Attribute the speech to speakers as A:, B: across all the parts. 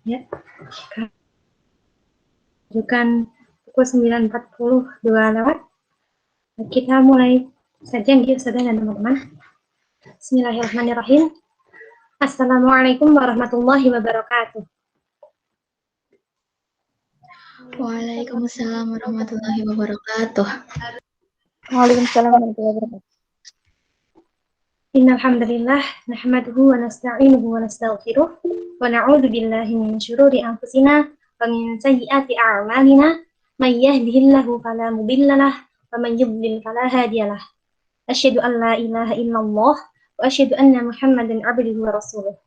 A: Ya, bukan pukul 9.42 lewat. Kita mulai saja ya saudara dan teman-teman. Bismillahirrahmanirrahim. Assalamualaikum warahmatullahi wabarakatuh.
B: Waalaikumsalam warahmatullahi wabarakatuh.
C: Waalaikumsalam warahmatullahi wabarakatuh.
A: Innal hamdalillah nahmaduhu wa nasta'inuhu wa nastaghfiruh wa na'udzu billahi min syururi anfusina wa min sayyiati a'malina may yahdihillahu fala mudhillalah wa may yudlil fala hadiyalah. Asyhadu an la ilaha illallah wa asyhadu anna Muhammadan abduhu wa rasuluh.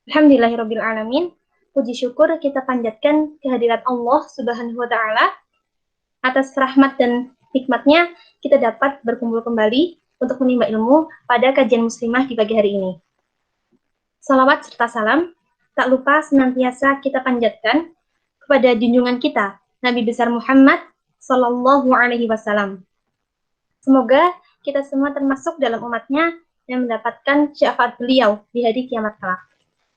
A: Alhamdulillahirabbil alamin. Puji syukur kita panjatkan kehadirat Allah Subhanahu wa taala atas rahmat dan nikmatnya kita dapat berkumpul kembali untuk menimba ilmu pada kajian muslimah di pagi hari ini. Salawat serta salam tak lupa senantiasa kita panjatkan kepada junjungan kita Nabi besar Muhammad Sallallahu Alaihi Wasallam. Semoga kita semua termasuk dalam umatnya yang mendapatkan syafaat beliau di hari kiamat kelak.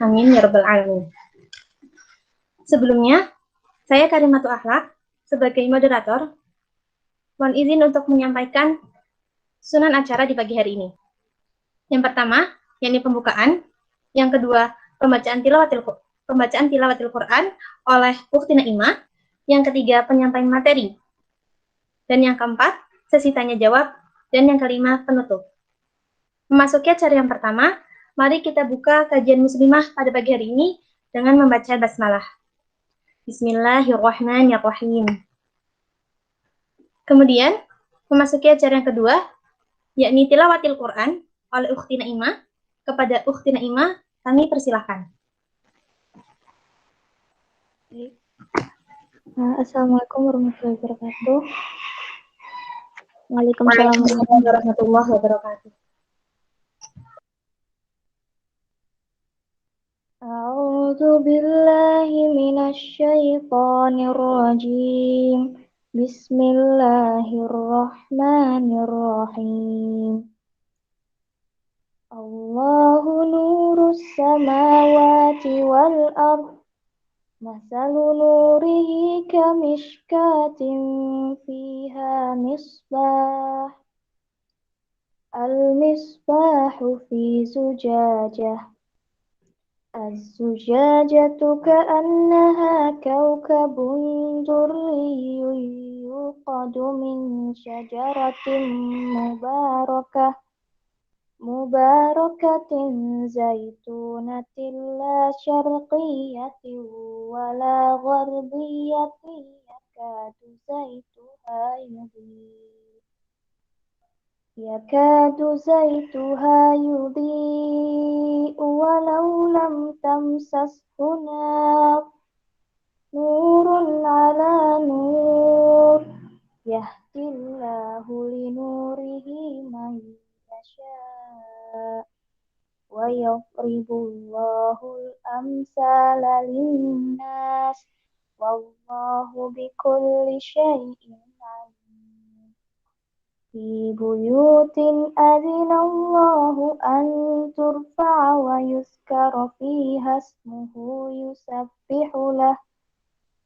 A: Amin ya rabbal alamin. Sebelumnya, saya Karimatul Akhlak sebagai moderator mohon izin untuk menyampaikan sunan acara di pagi hari ini. Yang pertama, yakni pembukaan. Yang kedua, pembacaan tilawatil Quran oleh Ukhti Naimah. Yang ketiga, penyampaian materi. Dan yang keempat, sesi tanya jawab. Dan yang kelima, penutup. Memasuki acara yang pertama, mari kita buka kajian muslimah pada pagi hari ini dengan membaca basmalah. Bismillahirrahmanirrahim. Kemudian, memasuki acara yang kedua, yakni tilawatil Quran oleh Ukhti Naimah. Kepada Ukhti Naimah, kami persilahkan.
C: Assalamualaikum warahmatullahi wabarakatuh. Waalaikumsalam
A: warahmatullahi wabarakatuh.
C: A'udzu billahi minasy syaithanir rajim. Bismillahirrahmanirrahim. Allahu nurus samawati wal ardh. Masalu nurihi kamishkatin fiha misbah. Al-misbahu fi zujajah. Az-zujajatu ka'annaha kawkabun durriyyun yuqadu min syajaratin mubarakatin zaitunatin la syarqiyatin wala gharbiyatin yakadu zaituha yudhi'u walau lam tamsashu nar nurun ala nur yahdillahu linurihi man yasha' wa yadribullahu al-amsala linnas wallahu bikulli syai'in alim. Fi buyutin adzinallahu an turfa'a wa yuzkara fiha ismuhu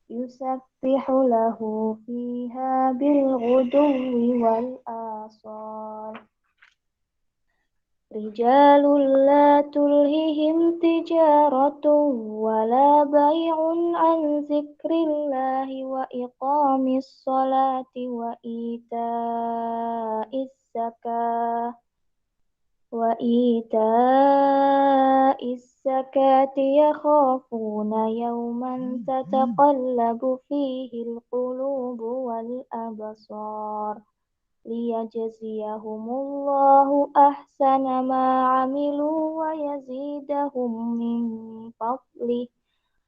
C: yusabbihu lahu fiha bil ghuduwwi wal asal. Rijalul la tulhihim tijaratun wala bay'un an zikrillahi wa iqamis salati wa ita'is zakati yakhafuna yawman tataqallabu fihi al-qulubu wal absar. Liyajziyahumullahu ahsana ma amilu wa yazidahum min fadlih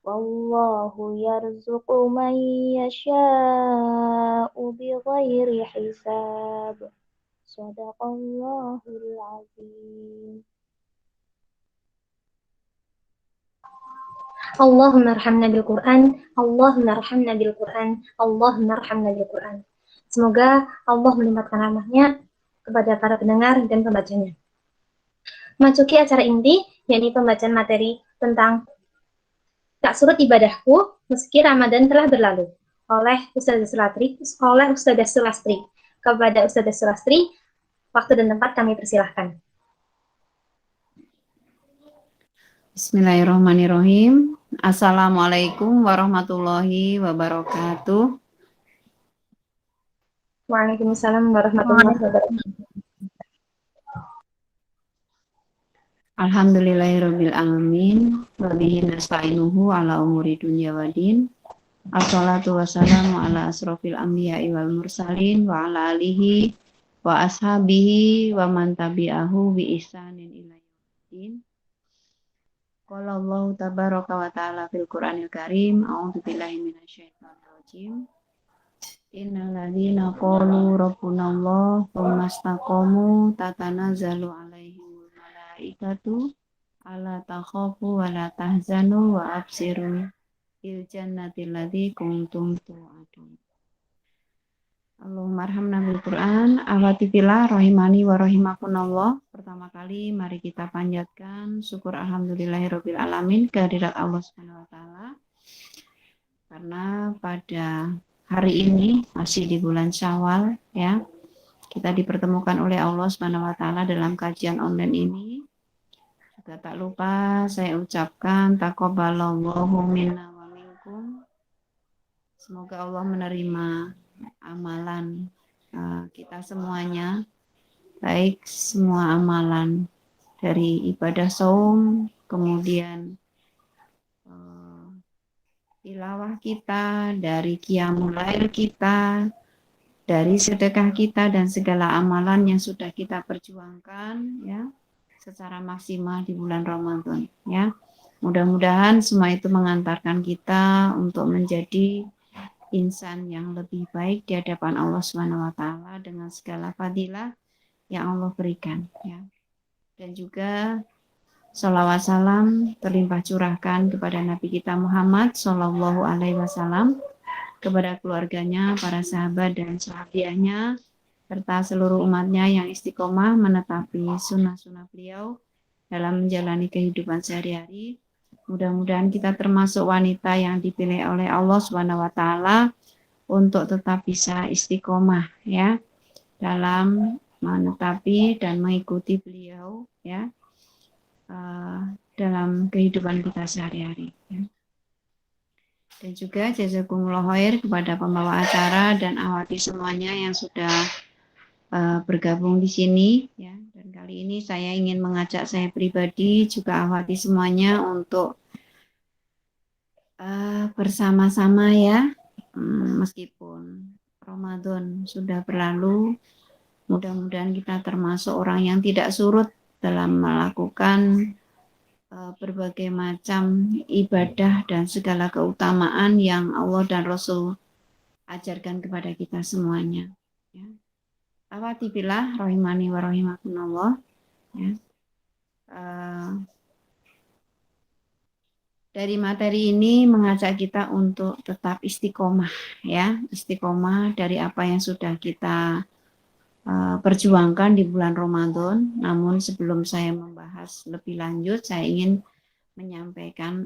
C: wallahu yarzuqu man yasha'u bighairi hisab. Shadaqallahul azim.
A: Allahumma arhamna bil Quran, Allahumma arhamna bil Quran, Allahumma arhamna bil Quran. Semoga Allah melimpahkan rahmatnya kepada para pendengar dan pembacanya. Masuki acara inti, yakni pembacaan materi tentang Tak surut ibadahku meski Ramadan telah berlalu. Oleh Ustazah Sulastri. Kepada Ustazah Sulastri, waktu dan tempat kami persilahkan.
D: Bismillahirrahmanirrahim. Assalamualaikum warahmatullahi wabarakatuh.
A: Waalaikumsalam warahmatullahi wabarakatuh.
D: Alhamdulillahirabbil alamin wa bihi nasta'inuhu ala umuri dunya waddin. Assalatu wassalamu ala asrofil anbiya'i wal mursalin wa ala alihi wa ashabihi wa man tabi'ahu bi ihsanin ila yaumil. Qala Allah tabaraka wa ta'ala fil Qur'anil Karim, a'udzu billahi minasyaitonir rajim. Innal ladzina qalu rabbunallah tsumma istaqamu tatanazzalu 'alaihimul malaikatu alla takhafu wa la tahzanu wa absiru bil jannati allati kuntum tu'adun. Allahumma arhamna bil Qur'an. Ahwati fillah rahimani wa rahimakumullah. Pertama kali mari kita panjatkan syukur alhamdulillahirabbil alamin kehadirat Allah Subhanahu wa taala. Karena pada hari ini masih di bulan Syawal ya. Kita dipertemukan oleh Allah Subhanahu wa taala dalam kajian online ini. Juga tak lupa saya ucapkan taqabbalallahu minna wa minkum. Semoga Allah menerima amalan kita semuanya, baik semua amalan dari ibadah saum, kemudian tilawah kita, dari qiyamul lail kita, dari sedekah kita dan segala amalan yang sudah kita perjuangkan ya secara maksimal di bulan Ramadan ya. Mudah-mudahan semua itu mengantarkan kita untuk menjadi insan yang lebih baik di hadapan Allah Subhanahu wa taala dengan segala fadilah yang Allah berikan ya. Dan juga sholawat salam terlimpah curahkan kepada Nabi kita Muhammad Shallallahu Alaihi Wasallam, kepada keluarganya, para sahabat dan sahabiahnya, serta seluruh umatnya yang istiqomah menetapi sunnah-sunnah beliau dalam menjalani kehidupan sehari-hari. Mudah-mudahan kita termasuk wanita yang dipilih oleh Allah Subhanahu wa taala untuk tetap bisa istiqomah ya dalam menetapi dan mengikuti beliau ya dalam kehidupan kita sehari-hari ya. Dan juga jazakumullah khair kepada pembawa acara dan ahwati semuanya yang sudah bergabung di sini ya. Dan kali ini saya ingin mengajak saya pribadi juga ahwati semuanya untuk bersama-sama ya, meskipun Ramadan sudah berlalu, mudah-mudahan kita termasuk orang yang tidak surut dalam melakukan berbagai macam ibadah dan segala keutamaan yang Allah dan Rasul ajarkan kepada kita semuanya ya. Awati billah rahimani wa rahimakumullah ya. Dari materi ini mengajak kita untuk tetap istiqomah ya, istiqomah dari apa yang sudah kita perjuangkan di bulan Ramadan. Namun sebelum saya membahas lebih lanjut, saya ingin menyampaikan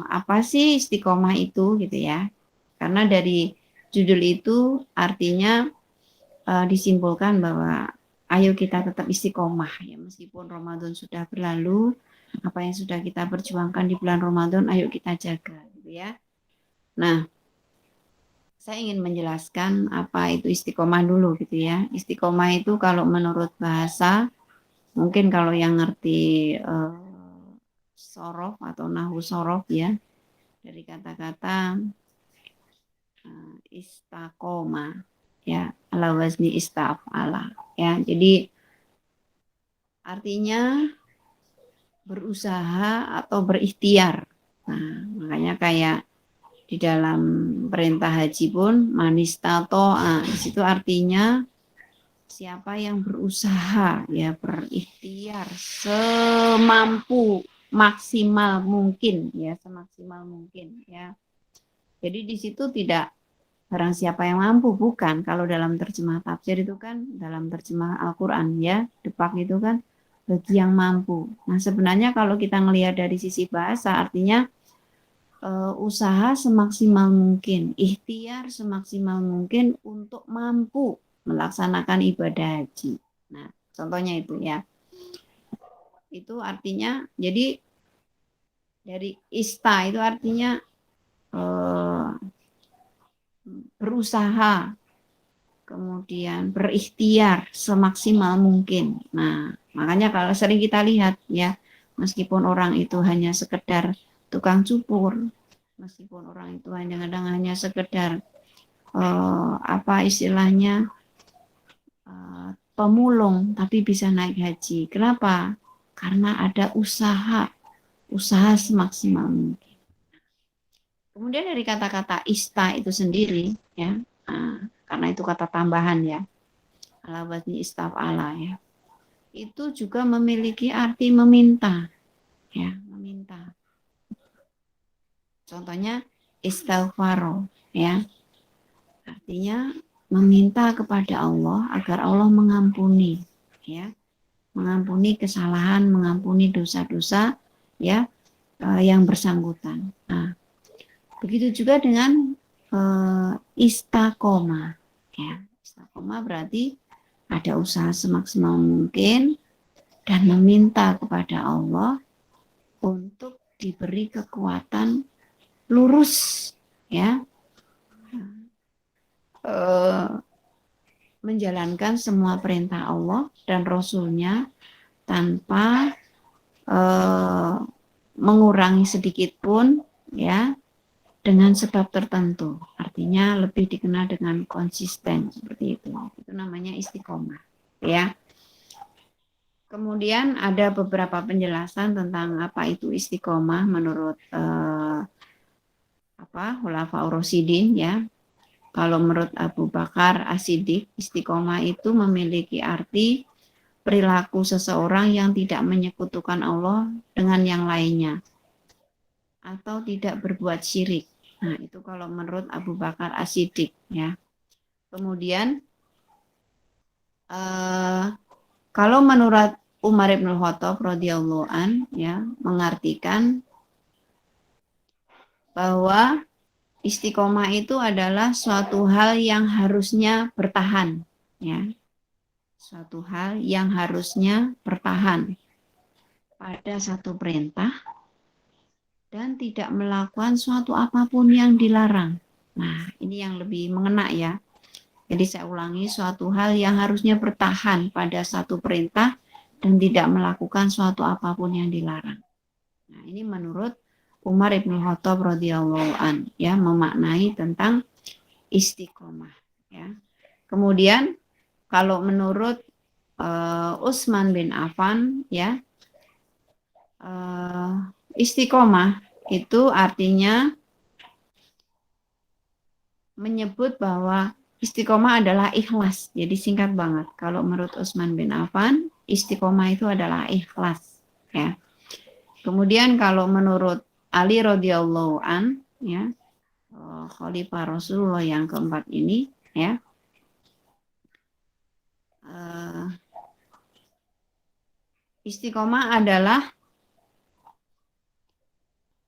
D: apa sih istiqomah itu gitu ya. Karena dari judul itu artinya disimpulkan bahwa ayo kita tetap istiqomah ya, meskipun Ramadan sudah berlalu, apa yang sudah kita perjuangkan di bulan Ramadan ayo kita jaga gitu ya. Nah, saya ingin menjelaskan apa itu istiqomah dulu gitu ya. Istiqomah itu kalau menurut bahasa, mungkin kalau yang ngerti sorof atau nahwu sorof ya, dari kata-kata istaqoma ya, ala wazni istaf'ala ya. Jadi artinya berusaha atau berikhtiar. Nah, makanya kayak di dalam perintah haji pun manistato, di situ artinya siapa yang berusaha ya, berikhtiar semampu maksimal mungkin ya, semaksimal mungkin ya. Jadi di situ tidak barang siapa yang mampu, bukan. Kalau dalam terjemah tafsir itu kan, dalam terjemah Al-Qur'an ya, depak itu kan bagi yang mampu. Nah, sebenarnya kalau kita ngelihat dari sisi bahasa artinya usaha semaksimal mungkin, ikhtiar semaksimal mungkin untuk mampu melaksanakan ibadah haji. Nah, contohnya itu ya. Itu artinya, jadi dari ista itu artinya berusaha, kemudian berikhtiar semaksimal mungkin. Nah, makanya kalau sering kita lihat ya, meskipun orang itu hanya sekedar tukang cukur, meskipun orang itu hanya sekedar apa istilahnya pemulung, tapi bisa naik haji. Kenapa? Karena ada usaha semaksimal mungkin. Kemudian dari kata-kata ista itu sendiri, ya, karena itu kata tambahan ya, ala wazni istaf'ala ya, itu juga memiliki arti meminta, ya, meminta. Contohnya istighfar, ya, artinya meminta kepada Allah agar Allah mengampuni, ya, mengampuni kesalahan, mengampuni dosa-dosa, ya, yang bersangkutan. Nah, begitu juga dengan istiqomah, ya. Istiqomah berarti ada usaha semaksimal mungkin dan meminta kepada Allah untuk diberi kekuatan lurus, ya, menjalankan semua perintah Allah dan Rasul-Nya tanpa mengurangi sedikit pun, ya, dengan sebab tertentu. Artinya lebih dikenal dengan konsisten, seperti itu. Itu namanya istiqomah, ya. Kemudian ada beberapa penjelasan tentang apa itu istiqomah menurut Khulafaur Rasyidin, ya. Kalau menurut Abu Bakar As-Siddiq, istiqomah itu memiliki arti perilaku seseorang yang tidak menyekutukan Allah dengan yang lainnya atau tidak berbuat syirik. Nah, itu kalau menurut Abu Bakar As-Siddiq, ya. Kemudian kalau menurut Umar bin Khattab radhiyallahu an, ya, mengartikan bahwa istiqomah itu adalah suatu hal yang harusnya bertahan, ya. Suatu hal yang harusnya bertahan pada satu perintah dan tidak melakukan suatu apapun yang dilarang. Nah, ini yang lebih mengena ya. Jadi saya ulangi, suatu hal yang harusnya bertahan pada satu perintah dan tidak melakukan suatu apapun yang dilarang. Nah, ini menurut Umar bin Khattab radhiyallahu an, ya, memaknai tentang istiqomah, ya. Kemudian kalau menurut Utsman bin Affan, ya, istiqomah itu artinya menyebut bahwa istiqomah adalah ikhlas. Jadi singkat banget. Kalau menurut Utsman bin Affan, istiqomah itu adalah ikhlas, ya. Kemudian kalau menurut Ali radhiyallahu an, ya, Khalifah Rasulullah yang keempat ini, ya, istiqomah adalah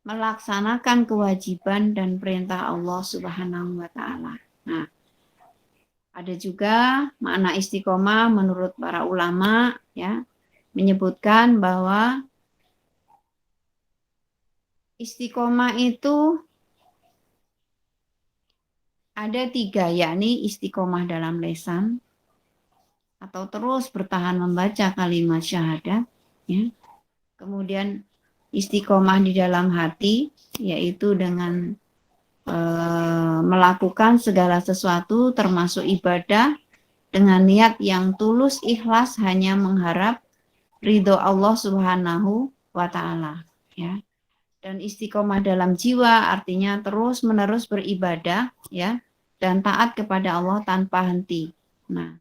D: melaksanakan kewajiban dan perintah Allah Subhanahu wa taala. Nah, ada juga makna istiqomah menurut para ulama, ya, menyebutkan bahwa istiqomah itu ada 3, yakni istiqomah dalam lisan atau terus bertahan membaca kalimat syahadat, ya. Kemudian istiqomah di dalam hati, yaitu dengan melakukan segala sesuatu termasuk ibadah dengan niat yang tulus ikhlas hanya mengharap ridho Allah Subhanahu wa taala, ya. Dan istiqomah dalam jiwa artinya terus menerus beribadah, ya, dan taat kepada Allah tanpa henti. Nah,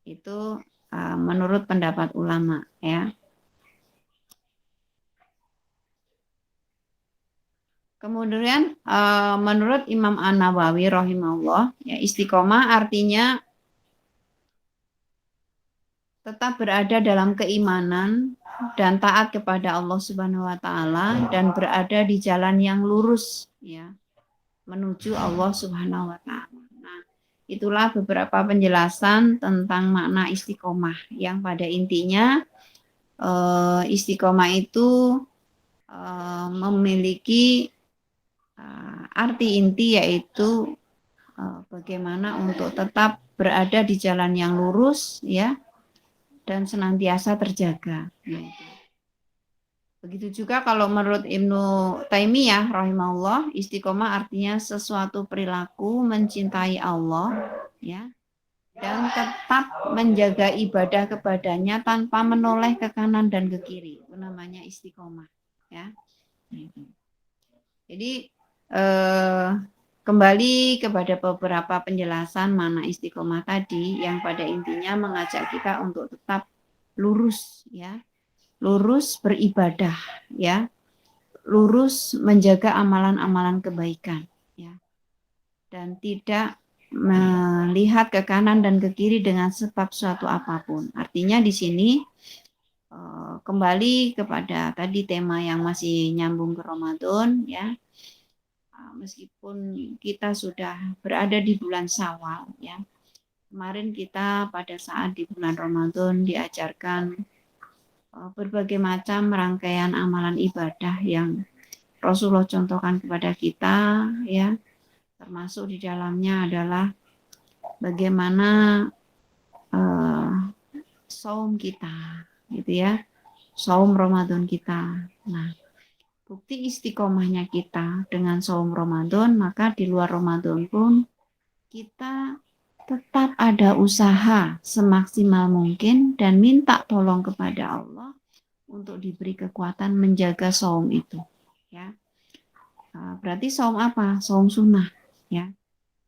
D: itu menurut pendapat ulama, ya. Kemudian menurut Imam An-Nawawi rahimahullah, ya, istiqomah artinya tetap berada dalam keimanan dan taat kepada Allah Subhanahu wa taala dan berada di jalan yang lurus ya menuju Allah Subhanahu wa taala. Nah, itulah beberapa penjelasan tentang makna istiqomah yang pada intinya istiqomah itu memiliki arti inti yaitu bagaimana untuk tetap berada di jalan yang lurus ya dan senantiasa terjaga. Begitu juga kalau menurut Ibnu Taimiyah rahimahullah, istiqomah artinya sesuatu perilaku mencintai Allah ya dan tetap menjaga ibadah kepadanya tanpa menoleh ke kanan dan ke kiri. Itu namanya istiqomah ya. Jadi kembali kepada beberapa penjelasan makna istiqomah tadi yang pada intinya mengajak kita untuk tetap lurus ya. Lurus beribadah ya. Lurus menjaga amalan-amalan kebaikan ya. Dan tidak melihat ke kanan dan ke kiri dengan sebab suatu apapun. Artinya di sini kembali kepada tadi tema yang masih nyambung ke Ramadan ya. Meskipun kita sudah berada di bulan Syawal ya. Kemarin kita pada saat di bulan Ramadan diajarkan berbagai macam rangkaian amalan ibadah yang Rasulullah contohkan kepada kita ya. Termasuk di dalamnya adalah bagaimana saum kita gitu ya. Saum Ramadan kita. Nah, bukti istiqomahnya kita dengan saum Ramadan, maka di luar Ramadan pun kita tetap ada usaha semaksimal mungkin dan minta tolong kepada Allah untuk diberi kekuatan menjaga saum itu ya. Berarti saum apa? Saum sunnah ya.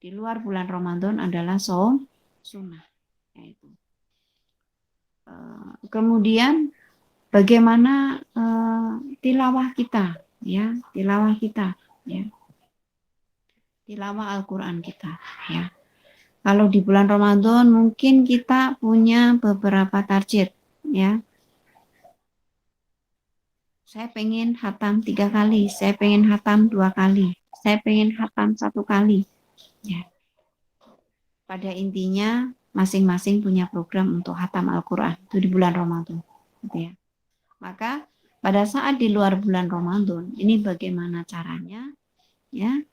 D: Di luar bulan Ramadan adalah saum sunnah yaitu. Kemudian bagaimana tilawah kita ya, tilawah kita ya. Tilawah Al-Qur'an kita ya. Kalau di bulan Ramadan mungkin kita punya beberapa target ya. Saya pengen khatam 3 kali, saya pengen khatam 2 kali, saya pengen khatam 1 kali ya. Pada intinya masing-masing punya program untuk khatam Al-Qur'an itu di bulan Ramadan gitu ya. Maka pada saat di luar bulan Ramadan ini bagaimana caranya ya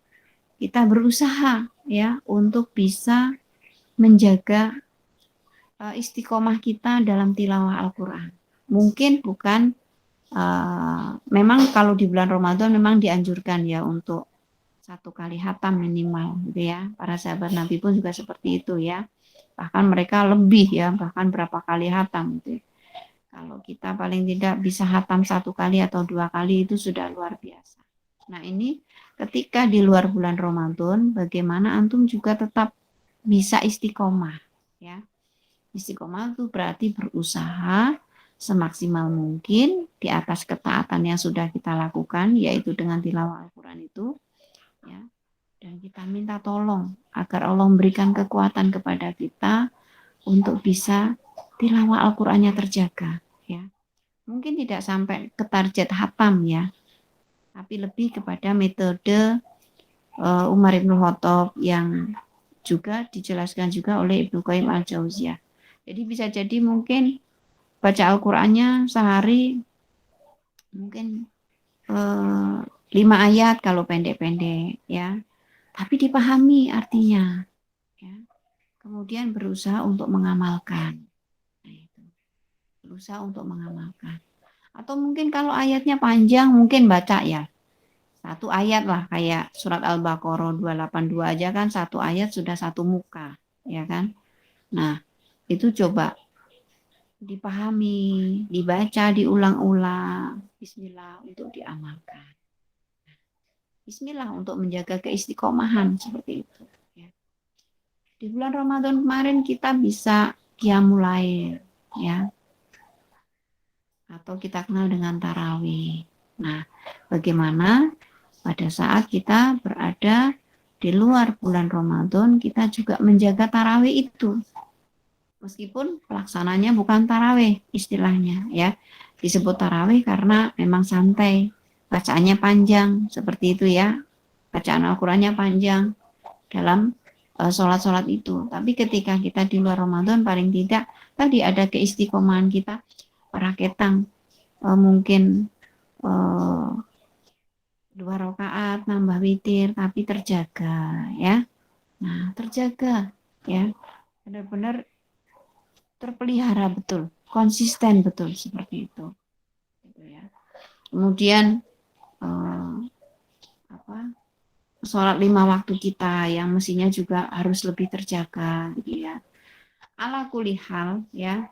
D: kita berusaha ya untuk bisa menjaga istiqomah kita dalam tilawah Al-Qur'an. Mungkin bukan memang kalau di bulan Ramadan memang dianjurkan ya untuk 1 kali khatam minimal gitu ya. Para sahabat Nabi pun juga seperti itu ya. Bahkan mereka lebih ya, bahkan berapa kali khatam gitu. Kalau kita paling tidak bisa khatam 1 kali atau 2 kali itu sudah luar biasa. Nah ini ketika di luar bulan Ramadan, bagaimana antum juga tetap bisa istiqomah ya. Istiqomah itu berarti berusaha semaksimal mungkin di atas ketaatan yang sudah kita lakukan, yaitu dengan tilawah Al-Quran itu ya. Dan kita minta tolong agar Allah memberikan kekuatan kepada kita untuk bisa tilawah Al-Qur'annya terjaga ya. Mungkin tidak sampai ke target khatam ya, tapi lebih kepada metode Umar Ibn Khattab yang juga dijelaskan juga oleh Ibnu Qayyim Al-Jauziyah. Jadi bisa jadi mungkin baca Al-Qur'annya sehari mungkin 5 ayat kalau pendek-pendek ya. Tapi dipahami artinya ya. Kemudian berusaha untuk mengamalkan. Nah, itu. Berusaha untuk mengamalkan. Atau mungkin kalau ayatnya panjang mungkin baca ya 1 ayat lah, kayak surat Al-Baqarah 282 aja kan 1 ayat sudah 1 muka ya kan. Nah itu coba dipahami, dibaca, diulang-ulang, bismillah untuk diamalkan. Bismillah untuk menjaga keistiqomahan seperti itu ya. Di bulan Ramadan kemarin kita bisa qiyamul lail ya, atau kita kenal dengan tarawih. Nah bagaimana pada saat kita berada di luar bulan Ramadan kita juga menjaga tarawih itu Meskipun pelaksananya bukan tarawih istilahnya ya. Disebut tarawih karena memang santai, bacaannya panjang seperti itu ya. Bacaan Al-Qur'annya panjang dalam sholat-sholat itu. Tapi ketika kita di luar Ramadan paling tidak tadi ada keistiqomahan kita para ketang mungkin 2 rakaat nambah witir tapi terjaga ya. Nah, terjaga ya. Benar-benar terpelihara betul, konsisten betul seperti itu. Gitu ya. Kemudian sholat 5 waktu kita yang mestinya juga harus lebih terjaga gitu ya. Ala kulli hal ya,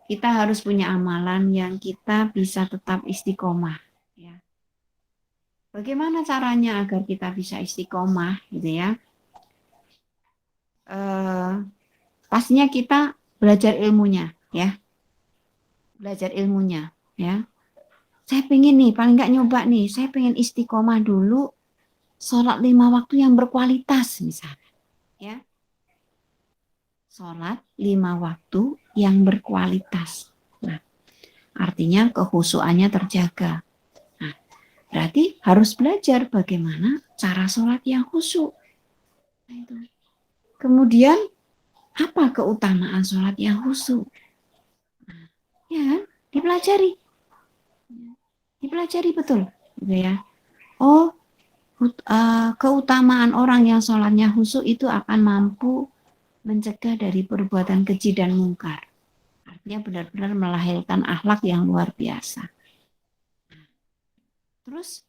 D: kita harus punya amalan yang kita bisa tetap istiqomah ya. Bagaimana caranya agar kita bisa istiqomah gitu ya? Pastinya kita belajar ilmunya ya. Belajar ilmunya ya. Saya pengen nih, paling nggak nyoba nih, saya pengen istiqomah dulu sholat 5 waktu yang berkualitas misalnya ya. Sholat 5 waktu yang berkualitas. Nah, artinya kehusuannya terjaga. Nah, berarti harus belajar bagaimana cara sholat yang khusyuk. Nah, itu. Kemudian apa keutamaan sholat yang khusyuk? Nah, ya kan? Dipelajari betul, gitu ya. Oh, keutamaan orang yang sholatnya khusyuk itu akan mampu mencegah dari perbuatan keji dan mungkar. Artinya benar-benar melahirkan akhlak yang luar biasa. Terus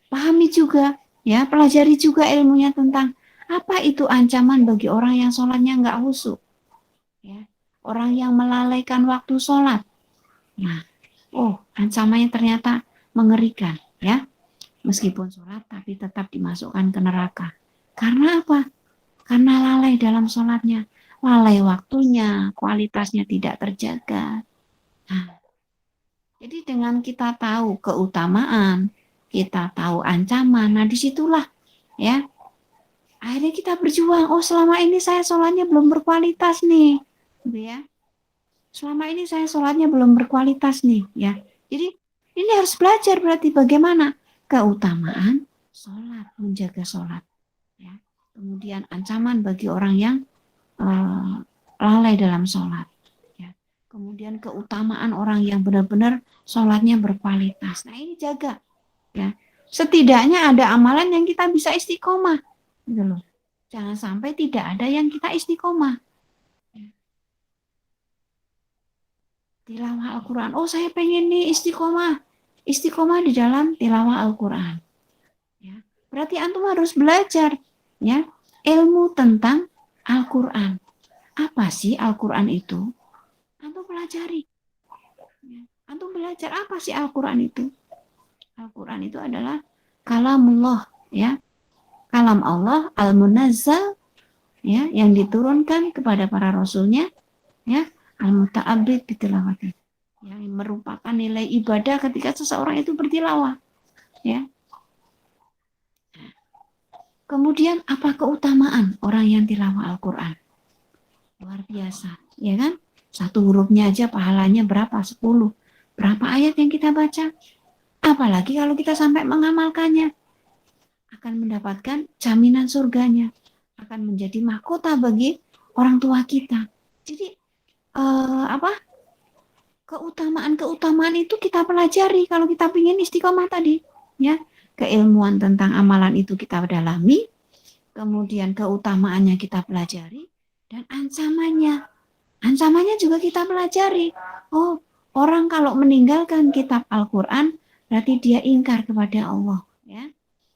D: pahami juga, ya, pelajari juga ilmunya tentang apa itu ancaman bagi orang yang sholatnya nggak khusyuk, ya, orang yang melalaikan waktu sholat. Nah, ancamannya ternyata mengerikan, ya. Meskipun sholat, tapi tetap dimasukkan ke neraka. Karena apa? Karena lalai dalam sholatnya, lalai waktunya, kualitasnya tidak terjaga. Nah, jadi dengan kita tahu keutamaan, kita tahu ancaman, nah disitulah ya, akhirnya kita berjuang. Oh, selama ini saya sholatnya belum berkualitas nih, gitu ya. Selama ini saya sholatnya belum berkualitas nih, ya. Jadi ini harus belajar berarti bagaimana keutamaan sholat, menjaga sholat. Ya. Kemudian ancaman bagi orang yang lalai dalam sholat. Ya. Kemudian keutamaan orang yang benar-benar sholatnya berkualitas. Nah ini jaga. Ya. Setidaknya ada amalan yang kita bisa istiqomah. Gitu loh. Jangan sampai tidak ada yang kita istiqomah. Ya. Tilawah Al-Quran. Oh saya pengen nih istiqomah. Istiqomah di dalam tilawah Al-Quran. Ya. Berarti antum harus belajar ya ilmu tentang Al-Quran. Apa sih Al-Quran itu? Antum pelajari. Ya. Antum belajar apa sih Al-Quran itu? Al-Quran itu adalah kalamullah, ya, kalam Allah al-munazzal, ya, yang diturunkan kepada para rasulnya, ya, al-muta'abbid bitilawati, yang merupakan nilai ibadah ketika seseorang itu bertilawah, ya. Kemudian apa keutamaan orang yang tilawah Al-Quran? Luar biasa, ya kan? Satu hurufnya aja pahalanya berapa? 10. Berapa ayat yang kita baca? Apalagi kalau kita sampai mengamalkannya, akan mendapatkan jaminan surganya, akan menjadi mahkota bagi orang tua kita. Jadi keutamaan itu kita pelajari kalau kita ingin istiqomah tadi, ya. Keilmuan tentang amalan itu kita dalami, kemudian keutamaannya kita pelajari, dan ancamannya juga kita pelajari. Oh, orang kalau meninggalkan kitab Al-Quran berarti dia ingkar kepada Allah, ya.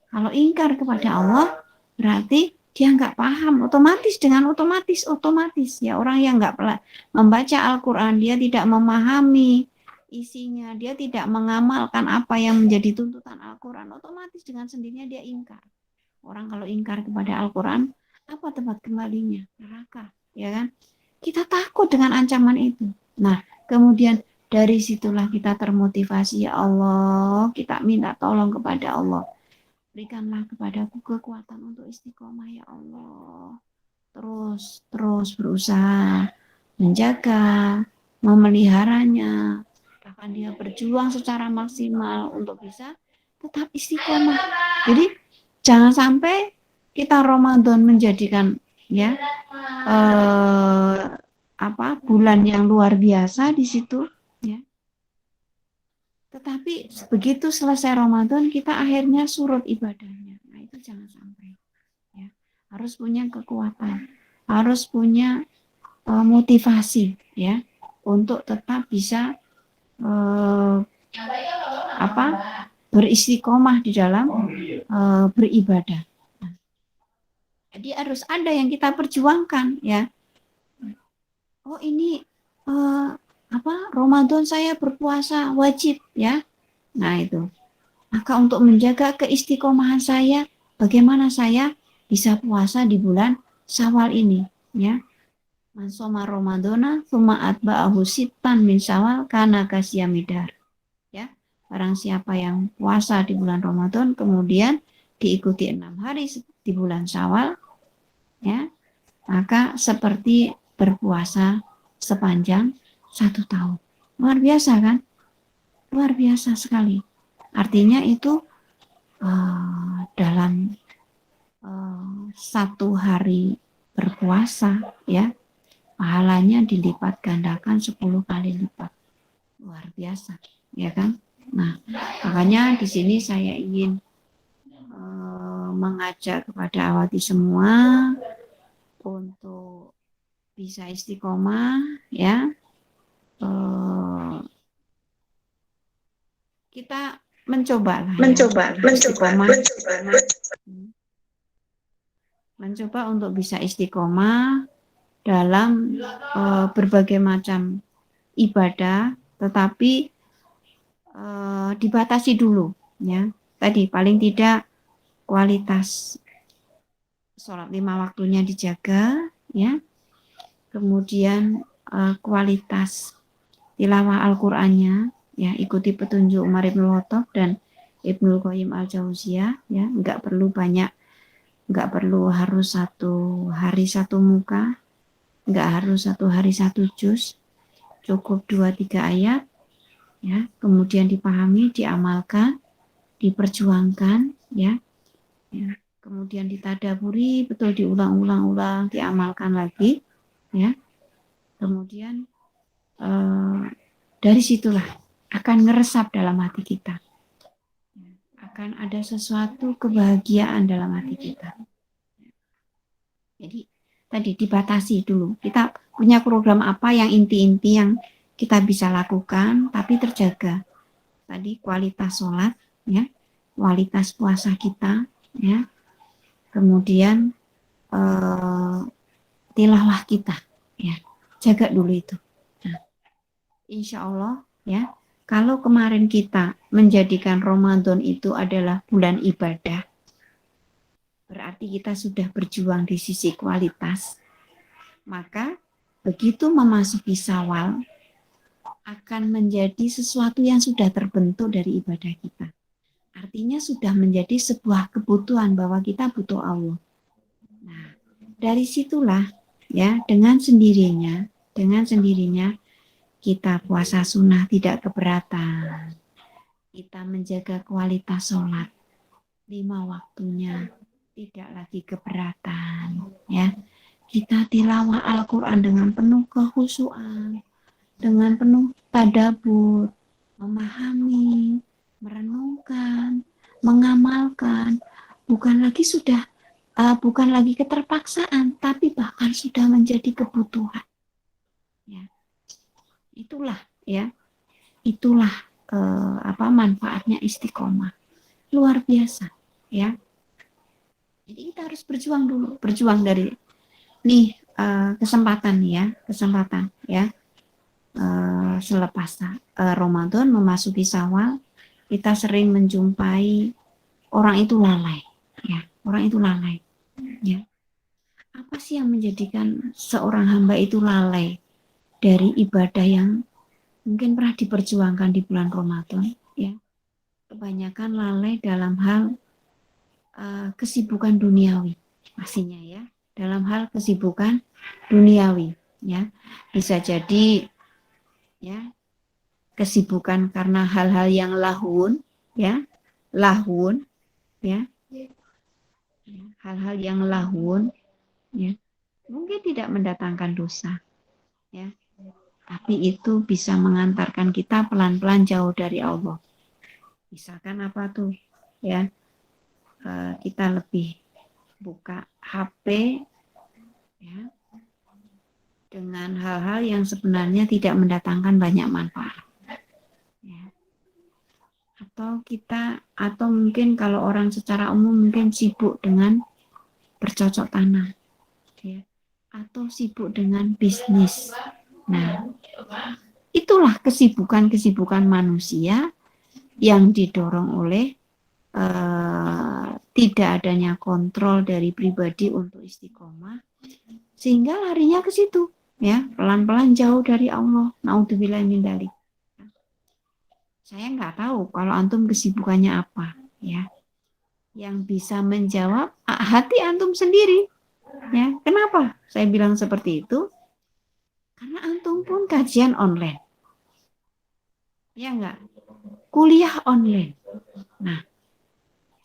D: Kalau ingkar kepada Allah berarti dia nggak paham, otomatis ya, orang yang nggak membaca Al-Quran, dia tidak memahami isinya, dia tidak mengamalkan apa yang menjadi tuntutan Al-Quran, otomatis dengan sendirinya dia ingkar. Orang kalau ingkar kepada Al-Quran, apa tempat kembalinya? Neraka, ya kan? Kita takut dengan ancaman itu. Nah, kemudian dari situlah kita termotivasi, ya Allah, kita minta tolong kepada Allah. Berikanlah kepadaku kekuatan untuk istiqomah, ya Allah. Terus berusaha menjaga, memeliharanya, bahkan dia berjuang secara maksimal untuk bisa tetap istiqomah. Jadi jangan sampai kita Ramadan menjadikan ya bulan yang luar biasa di situ ya. Tetapi begitu selesai Ramadan kita akhirnya surut ibadahnya. Nah, itu jangan sampai ya. Harus punya kekuatan, harus punya motivasi ya untuk tetap bisa beristiqomah di dalam beribadah. Jadi harus ada yang kita perjuangkan ya. Oh ini Ramadan saya berpuasa wajib ya. Nah itu. Maka untuk menjaga keistiqomahan saya, bagaimana saya bisa puasa di bulan Syawal ini ya. Man shoma Ramadana tsumma atba'ahu sittan min Syawal kana kasyamidar. Ya. Barang siapa yang puasa di bulan Ramadan kemudian diikuti 6 hari di bulan Syawal ya, maka seperti berpuasa sepanjang 1 tahun. Luar biasa kan? Luar biasa sekali. Artinya itu dalam 1 hari berpuasa ya, pahalanya dilipat gandakan 10 kali lipat. Luar biasa, ya kan? Nah, makanya di sini saya ingin mengajak kepada awati semua untuk bisa istiqomah ya. Kita mencoba untuk bisa istiqomah dalam berbagai macam ibadah, tetapi dibatasi dulu ya. Tadi paling tidak kualitas sholat 5 waktunya dijaga ya. Kemudian kualitas tilawah Al-Qur'annya ya, ikuti petunjuk Umar Ibn Khattab dan Ibnu Qayyim Al-Jauziyah ya, enggak perlu banyak, enggak perlu harus 1 hari 1 muka, enggak harus 1 hari 1 juz, cukup 2-3 ayat ya, kemudian dipahami, diamalkan, diperjuangkan ya. Kemudian ditadaburi, betul diulang-ulang, diamalkan lagi ya. Kemudian dari situlah akan ngeresap dalam hati kita. Akan ada sesuatu kebahagiaan dalam hati kita. Jadi tadi dibatasi dulu. Kita punya program apa yang inti-inti yang kita bisa lakukan, tapi terjaga. Tadi kualitas sholat, ya, kualitas puasa kita, ya, kemudian tilawah kita, ya, jaga dulu itu. Nah, insya Allah, ya, kalau kemarin kita menjadikan Ramadan itu adalah bulan ibadah, berarti kita sudah berjuang di sisi kualitas. Maka begitu memasuki Syawal akan menjadi sesuatu yang sudah terbentuk dari ibadah kita. Artinya sudah menjadi sebuah kebutuhan bahwa kita butuh Allah. Nah, dari situlah ya dengan sendirinya kita puasa sunnah tidak keberatan. Kita menjaga kualitas sholat 5 waktunya tidak lagi keberatan ya. Kita tilawah Al-Qur'an dengan penuh kekhusyuan, dengan penuh tadabbur, memahami, merenungkan, mengamalkan, bukan lagi keterpaksaan, tapi bahkan sudah menjadi kebutuhan. Ya. Itulah manfaatnya istiqomah. Luar biasa, ya. Jadi kita harus berjuang dari kesempatan ya. Selepas Ramadan memasuki Syawal, kita sering menjumpai orang itu lalai, ya. Apa sih yang menjadikan seorang hamba itu lalai dari ibadah yang mungkin pernah diperjuangkan di bulan Ramadan, ya? Kebanyakan lalai dalam hal kesibukan duniawi, pastinya ya, dalam hal kesibukan duniawi, ya. Bisa jadi ya kesibukan karena hal-hal yang lahun, ya, lahun, ya, hal-hal yang lahun, ya, mungkin tidak mendatangkan dosa, ya, tapi itu bisa mengantarkan kita pelan-pelan jauh dari Allah. Misalkan apa tuh, ya, kita lebih buka HP, ya, dengan hal-hal yang sebenarnya tidak mendatangkan banyak manfaat. Ya. Atau mungkin kalau orang secara umum mungkin sibuk dengan bercocok tanam, ya, atau sibuk dengan bisnis. Nah, itulah kesibukan-kesibukan manusia yang didorong oleh tidak adanya kontrol dari pribadi untuk istiqomah, sehingga larinya ke situ, ya, pelan-pelan jauh dari Allah. Naudzubillah min dzalik. Saya nggak tahu kalau antum kesibukannya apa, ya. Yang bisa menjawab hati antum sendiri, ya. Kenapa saya bilang seperti itu? Karena antum pun kajian online, ya nggak? Kuliah online. Nah,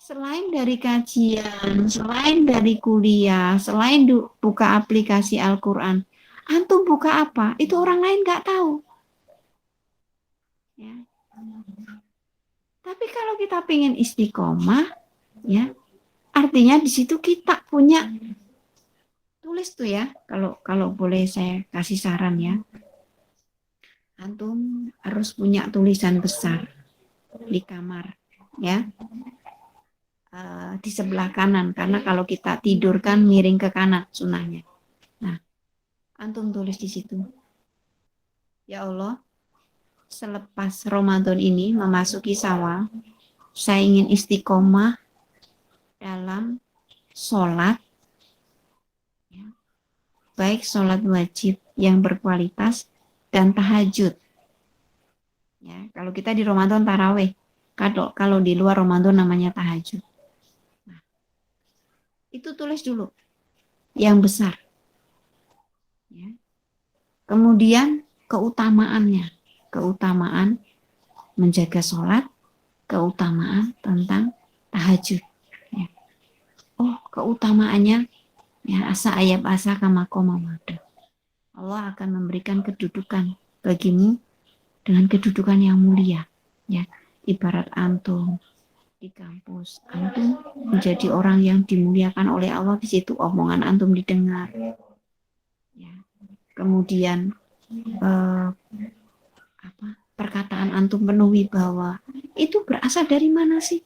D: selain dari kajian, selain dari kuliah, selain buka aplikasi Al-Quran, antum buka apa? Itu orang lain nggak tahu. Ya. Tapi kalau kita pengen istiqomah, ya, artinya di situ kita punya, tulis tuh ya, kalau boleh saya kasih saran ya, antum harus punya tulisan besar di kamar, ya, di sebelah kanan, karena kalau kita tidur kan miring ke kanan sunahnya. Nah, antum tulis di situ, ya Allah, selepas Ramadan ini memasuki Syawal, saya ingin istiqomah dalam sholat, ya, baik sholat wajib yang berkualitas dan tahajud. Ya, kalau kita di Ramadan taraweh, kalau di luar Ramadan namanya tahajud. Nah, itu tulis dulu yang besar. Ya. Kemudian keutamaannya, keutamaan menjaga sholat, keutamaan tentang tahajud. Ya. Oh, keutamaannya, ya, asa ayab asa kama qomawada. Allah akan memberikan kedudukan bagimu dengan kedudukan yang mulia. Ya, ibarat antum di kampus, antum menjadi orang yang dimuliakan oleh Allah, di situ omongan antum didengar. Ya. Kemudian perkataan antum penuh wibawa, itu berasal dari mana sih?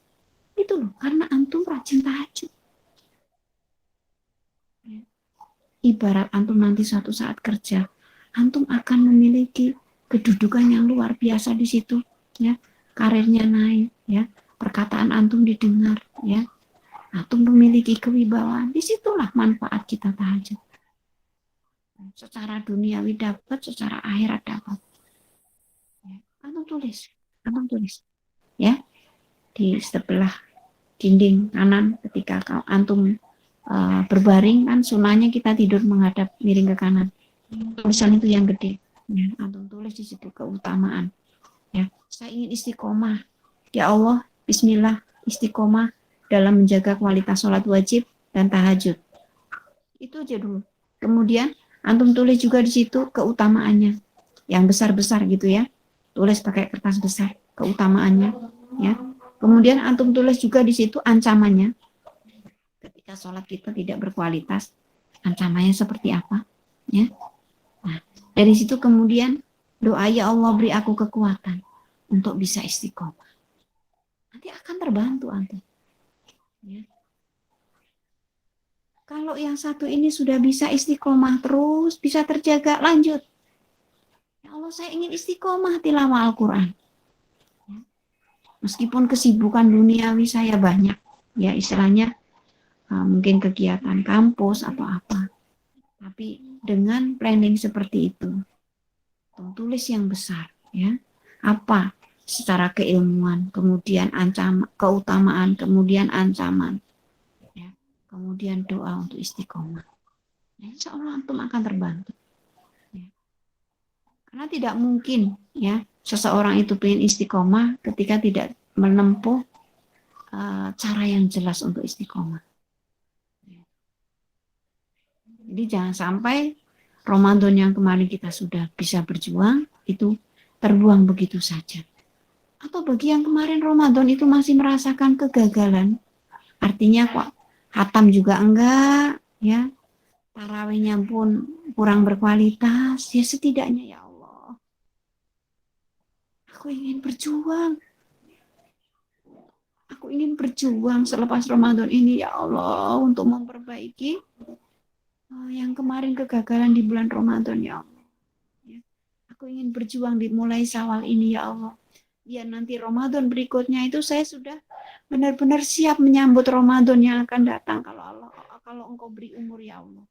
D: Itu loh, karena antum rajin tahajud. Ya. Ibarat antum nanti suatu saat kerja, antum akan memiliki kedudukan yang luar biasa di situ, ya, karirnya naik, ya, perkataan antum didengar, ya, antum memiliki kewibawaan, disitulah manfaat kita tahajud. Secara duniawi dapat, secara akhirat dapat. Ya. Antum tulis, ya, di sebelah dinding kanan ketika antum berbaring, kan sunahnya kita tidur menghadap miring ke kanan. Tulisan itu yang gede. Ya, antum tulis di situ keutamaan. Ya, saya ingin istiqomah. Ya Allah, Bismillah, istiqomah dalam menjaga kualitas sholat wajib dan tahajud. Itu aja dulu. Kemudian antum tulis juga di situ keutamaannya, yang besar-besar gitu ya. Tulis pakai kertas besar keutamaannya, ya. Kemudian antum tulis juga di situ ancamannya. Ketika sholat kita tidak berkualitas, ancamannya seperti apa, ya. Nah, dari situ kemudian doa, ya Allah beri aku kekuatan untuk bisa istiqomah. Nanti akan terbantu antum. Ya. Kalau yang satu ini sudah bisa istiqomah terus, bisa terjaga, lanjut. Ya Allah, saya ingin istiqomah tilawah Al-Quran. Ya. Meskipun kesibukan duniawi saya banyak, ya istilahnya mungkin kegiatan kampus atau apa. Tapi dengan planning seperti itu, tulis yang besar, ya. Apa? Secara keilmuan, kemudian keutamaan, kemudian ancaman. Kemudian doa untuk istiqomah. Insya Allah antum akan terbantu. Karena tidak mungkin ya seseorang itu pengen istiqomah ketika tidak menempuh cara yang jelas untuk istiqomah. Jadi jangan sampai Ramadan yang kemarin kita sudah bisa berjuang itu terbuang begitu saja. Atau bagi yang kemarin Ramadan itu masih merasakan kegagalan, artinya kok hatam juga enggak, ya tarawihnya pun kurang berkualitas, ya setidaknya ya Allah, aku ingin berjuang. Aku ingin berjuang selepas Ramadan ini ya Allah untuk memperbaiki yang kemarin kegagalan di bulan Ramadan ya Allah. Ya. Aku ingin berjuang dimulai Syawal ini ya Allah. Biar nanti Ramadan berikutnya itu saya sudah benar-benar siap menyambut Ramadan yang akan datang kalau Engkau beri umur ya Allah.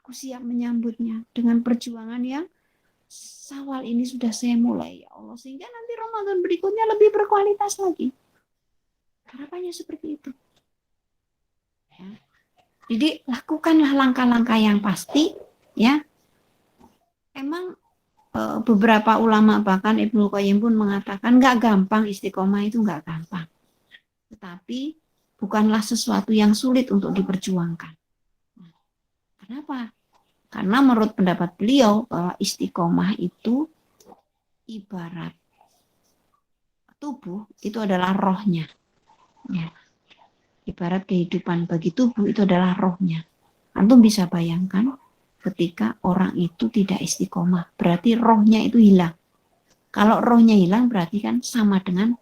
D: Aku siap menyambutnya dengan perjuangan yang Syawal ini sudah saya mulai ya Allah, sehingga nanti Ramadan berikutnya lebih berkualitas lagi. Harapannya seperti itu. Ya. Jadi lakukanlah langkah-langkah yang pasti, ya. Emang beberapa ulama bahkan Ibnu Qayyim pun mengatakan nggak gampang, istiqomah itu nggak gampang. Tetapi bukanlah sesuatu yang sulit untuk diperjuangkan. Kenapa? Karena menurut pendapat beliau bahwa istiqomah itu ibarat tubuh itu adalah rohnya. Ya. Ibarat kehidupan bagi tubuh itu adalah rohnya. Antum bisa bayangkan ketika orang itu tidak istiqomah, berarti rohnya itu hilang. Kalau rohnya hilang berarti kan sama dengan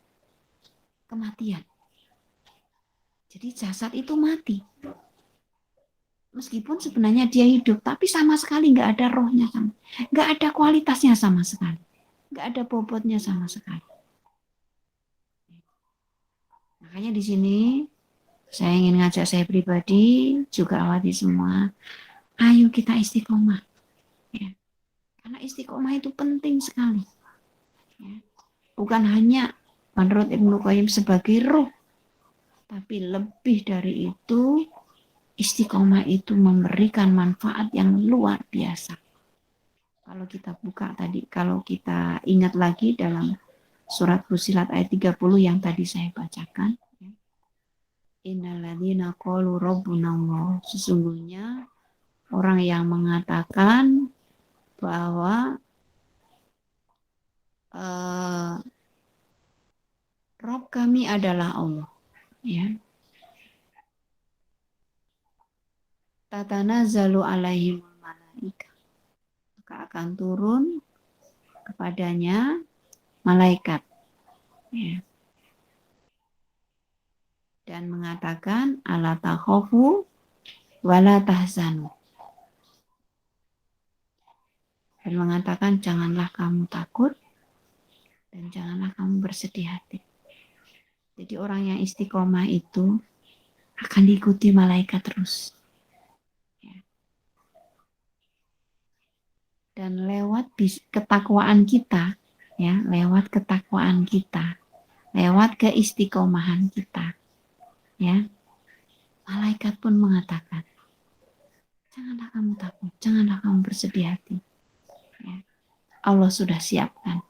D: kematian. Jadi jasad itu mati. Meskipun sebenarnya dia hidup, tapi sama sekali nggak ada rohnya, nggak ada kualitasnya sama sekali, nggak ada bobotnya sama sekali. Makanya di sini saya ingin ngajak saya pribadi, juga awati semua, ayo kita istiqomah. Ya. Karena istiqomah itu penting sekali. Ya. Bukan hanya menurut Ibnu Qayyim sebagai ruh, tapi lebih dari itu, istiqomah itu memberikan manfaat yang luar biasa. Kalau kita buka tadi, kalau kita ingat lagi dalam surat Fussilat ayat 30 yang tadi saya bacakan, innalladzina qalu rabbunallah, sesungguhnya orang yang mengatakan bahwa Rob kami adalah Allah, ya. Tatanazzalu alaihimul malaika, maka akan turun kepadanya malaikat, ya. Dan mengatakan ala takhafu wala tahzanu, dan mengatakan janganlah kamu takut dan janganlah kamu bersedih hati. Jadi orang yang istiqomah itu akan diikuti malaikat terus. Ya. Dan lewat ketakwaan kita, ya, lewat ketakwaan kita, lewat keistiqomahan kita, ya, malaikat pun mengatakan, janganlah kamu takut, janganlah kamu bersedih hati. Ya. Allah sudah siapkan,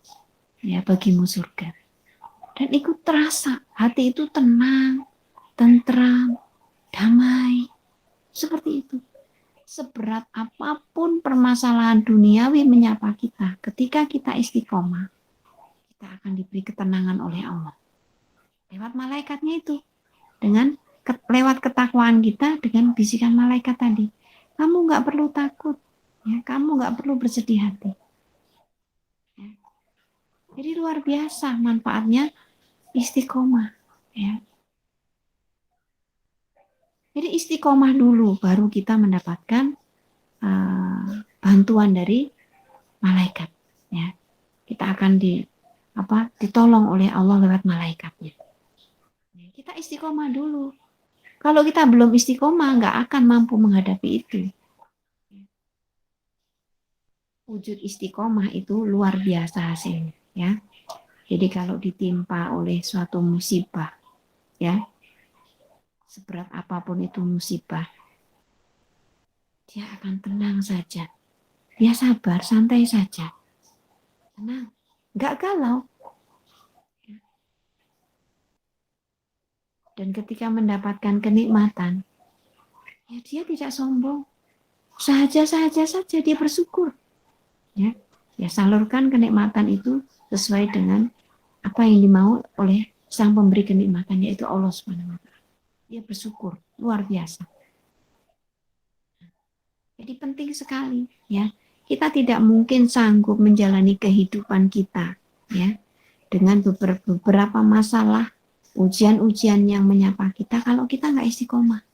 D: ya, bagimu surga. Dan ikut terasa, hati itu tenang, tentram, damai, seperti itu. Seberat apapun permasalahan duniawi menyapa kita, ketika kita istiqomah, kita akan diberi ketenangan oleh Allah. Lewat malaikatnya itu, dengan lewat ketakwaan kita, dengan bisikan malaikat tadi. Kamu nggak perlu takut, ya, kamu nggak perlu bersedih hati. Ya. Jadi luar biasa manfaatnya istiqomah. Ya. Jadi istiqomah dulu, baru kita mendapatkan bantuan dari malaikat. Ya. Kita akan ditolong oleh Allah lewat malaikatnya. Kita istiqomah dulu. Kalau kita belum istiqomah, nggak akan mampu menghadapi itu. Wujud istiqomah itu luar biasa hasilnya. Ya. Jadi kalau ditimpa oleh suatu musibah, ya, seberat apapun itu musibah, dia akan tenang saja. Dia sabar, santai saja. tenang, nggak galau. Dan ketika mendapatkan kenikmatan, ya dia tidak sombong. Saja-saja saja dia bersyukur. Ya, ya salurkan kenikmatan itu sesuai dengan apa yang dimau oleh sang pemberi kenikmatan, yaitu Allah Subhanahu wa Ta'ala. Dia bersyukur luar biasa. Jadi penting sekali, ya. Kita tidak mungkin sanggup menjalani kehidupan kita, ya, dengan beberapa masalah, ujian-ujian yang menyapa kita kalau kita nggak istiqomah.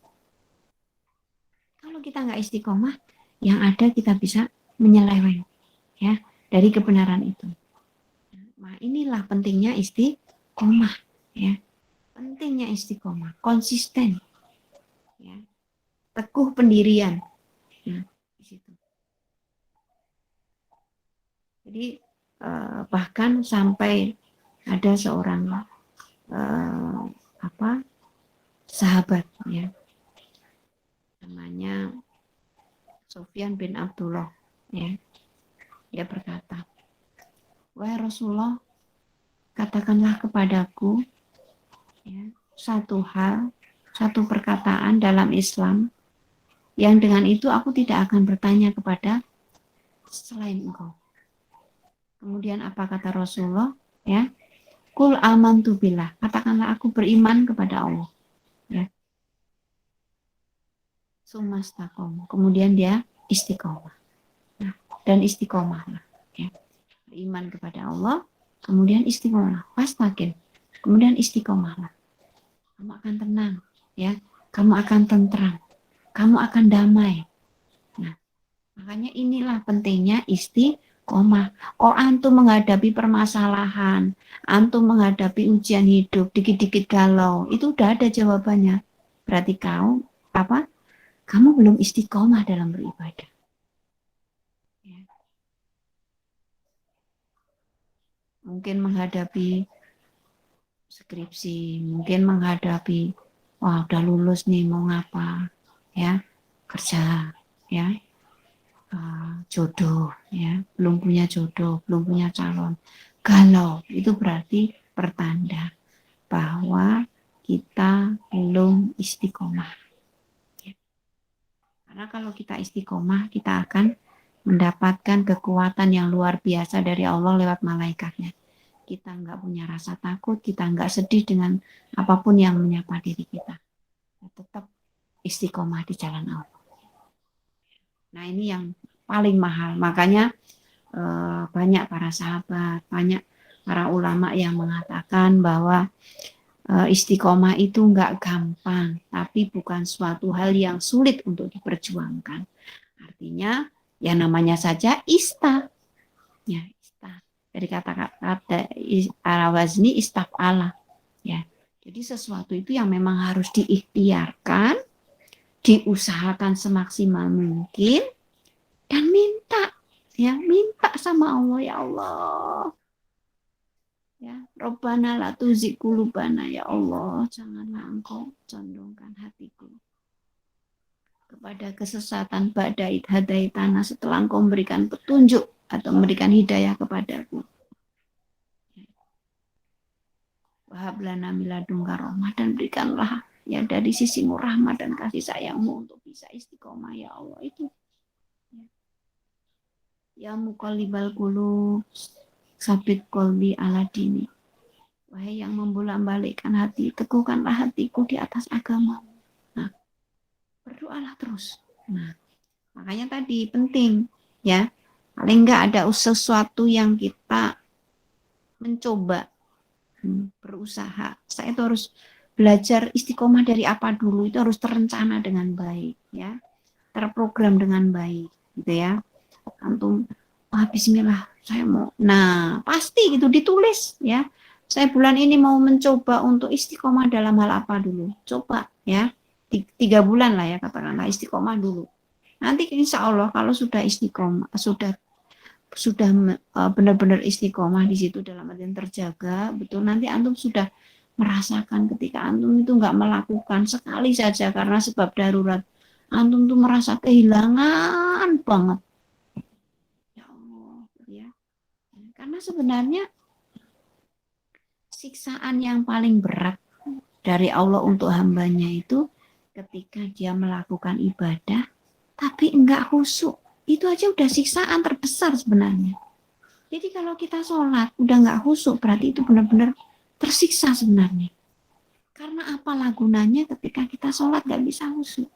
D: Kalau kita nggak istiqomah, yang ada kita bisa menyeleweng, ya, dari kebenaran itu. Nah, inilah pentingnya istiqomah, ya. Pentingnya istiqomah, konsisten, ya, teguh pendirian. Nah, di situ. Jadi bahkan sampai ada seorang sahabat, ya, namanya Sufyan bin Abdullah, ya, dia berkata, wahai Rasulullah, katakanlah kepadaku, ya, satu hal, satu perkataan dalam Islam yang dengan itu aku tidak akan bertanya kepada selain engkau. Kemudian apa kata Rasulullah? Ya, kul amantu billah, katakanlah aku beriman kepada Allah. Ya. Sumastaqom, kemudian dia istiqomah. Nah, dan istiqomahlah. Ya. Beriman kepada Allah, kemudian istiqomah. Fastaqim, kemudian istiqomahlah. Kamu akan tenang, ya. Kamu akan tentram, kamu akan damai. Nah, makanya inilah pentingnya istiqomah. Kok antum menghadapi permasalahan, antum menghadapi ujian hidup, dikit-dikit galau, itu udah ada jawabannya. Berarti kamu belum istiqomah dalam beribadah. Ya. Mungkin menghadapi skripsi, mungkin menghadapi, wah udah lulus nih mau ngapa, ya, kerja, ya. Jodoh, ya, belum punya jodoh, belum punya calon, galau, itu berarti pertanda bahwa kita belum istiqomah, ya. Karena kalau kita istiqomah, kita akan mendapatkan kekuatan yang luar biasa dari Allah lewat malaikatnya. Kita nggak punya rasa takut, kita nggak sedih dengan apapun yang menyapa diri kita, tetap istiqomah di jalan Allah. Nah, ini yang paling mahal. Makanya banyak para sahabat, banyak para ulama yang mengatakan bahwa istiqomah itu enggak gampang, tapi bukan suatu hal yang sulit untuk diperjuangkan. Artinya, ya namanya saja ya, dari kata-kata al-wazni istaf'ala, ya. Jadi sesuatu itu yang memang harus diikhtiarkan, diusahakan semaksimal mungkin, dan minta sama Allah, ya Allah, ya Rabbana la tuzigh qulubana, ya Allah, janganlah engkau condongkan hatiku kepada kesesatan ba'da idh hadaitana, setelah engkau memberikan petunjuk atau memberikan hidayah kepadaku. Wahab lana min ladunka rahmah, dan berikanlah ya dari sisimu rahmat dan kasih sayangmu untuk bisa istiqomah, ya Allah. Itu ya muqallibal qulub sabit qalbi ala dini, wahai yang membolak-balikkan hati, teguhkanlah hatiku di atas agama. Nah, berdoalah terus. Nah, makanya tadi penting, ya, paling enggak ada sesuatu yang kita mencoba, berusaha. Saya itu harus belajar istiqomah dari apa dulu, itu harus terencana dengan baik, ya, terprogram dengan baik, gitu ya. Antum, bismillah, saya mau, nah pasti gitu ditulis, ya, saya bulan ini mau mencoba untuk istiqomah dalam hal apa dulu, coba, ya, 3 bulan lah, ya, katakanlah istiqomah dulu. Nanti insya Allah kalau sudah istiqomah, sudah benar-benar istiqomah di situ dalam artian terjaga betul, nanti antum sudah merasakan ketika antum itu nggak melakukan sekali saja karena sebab darurat, antum tuh merasa kehilangan banget. Ya Allah, ya. Kan Karena sebenarnya siksaan yang paling berat dari Allah untuk hambanya itu ketika dia melakukan ibadah tapi enggak khusyuk. Itu aja udah siksaan terbesar sebenarnya. Jadi kalau kita sholat udah enggak khusyuk, berarti itu benar-benar tersiksa sebenarnya. Karena apalah gunanya ketika kita sholat enggak bisa khusyuk.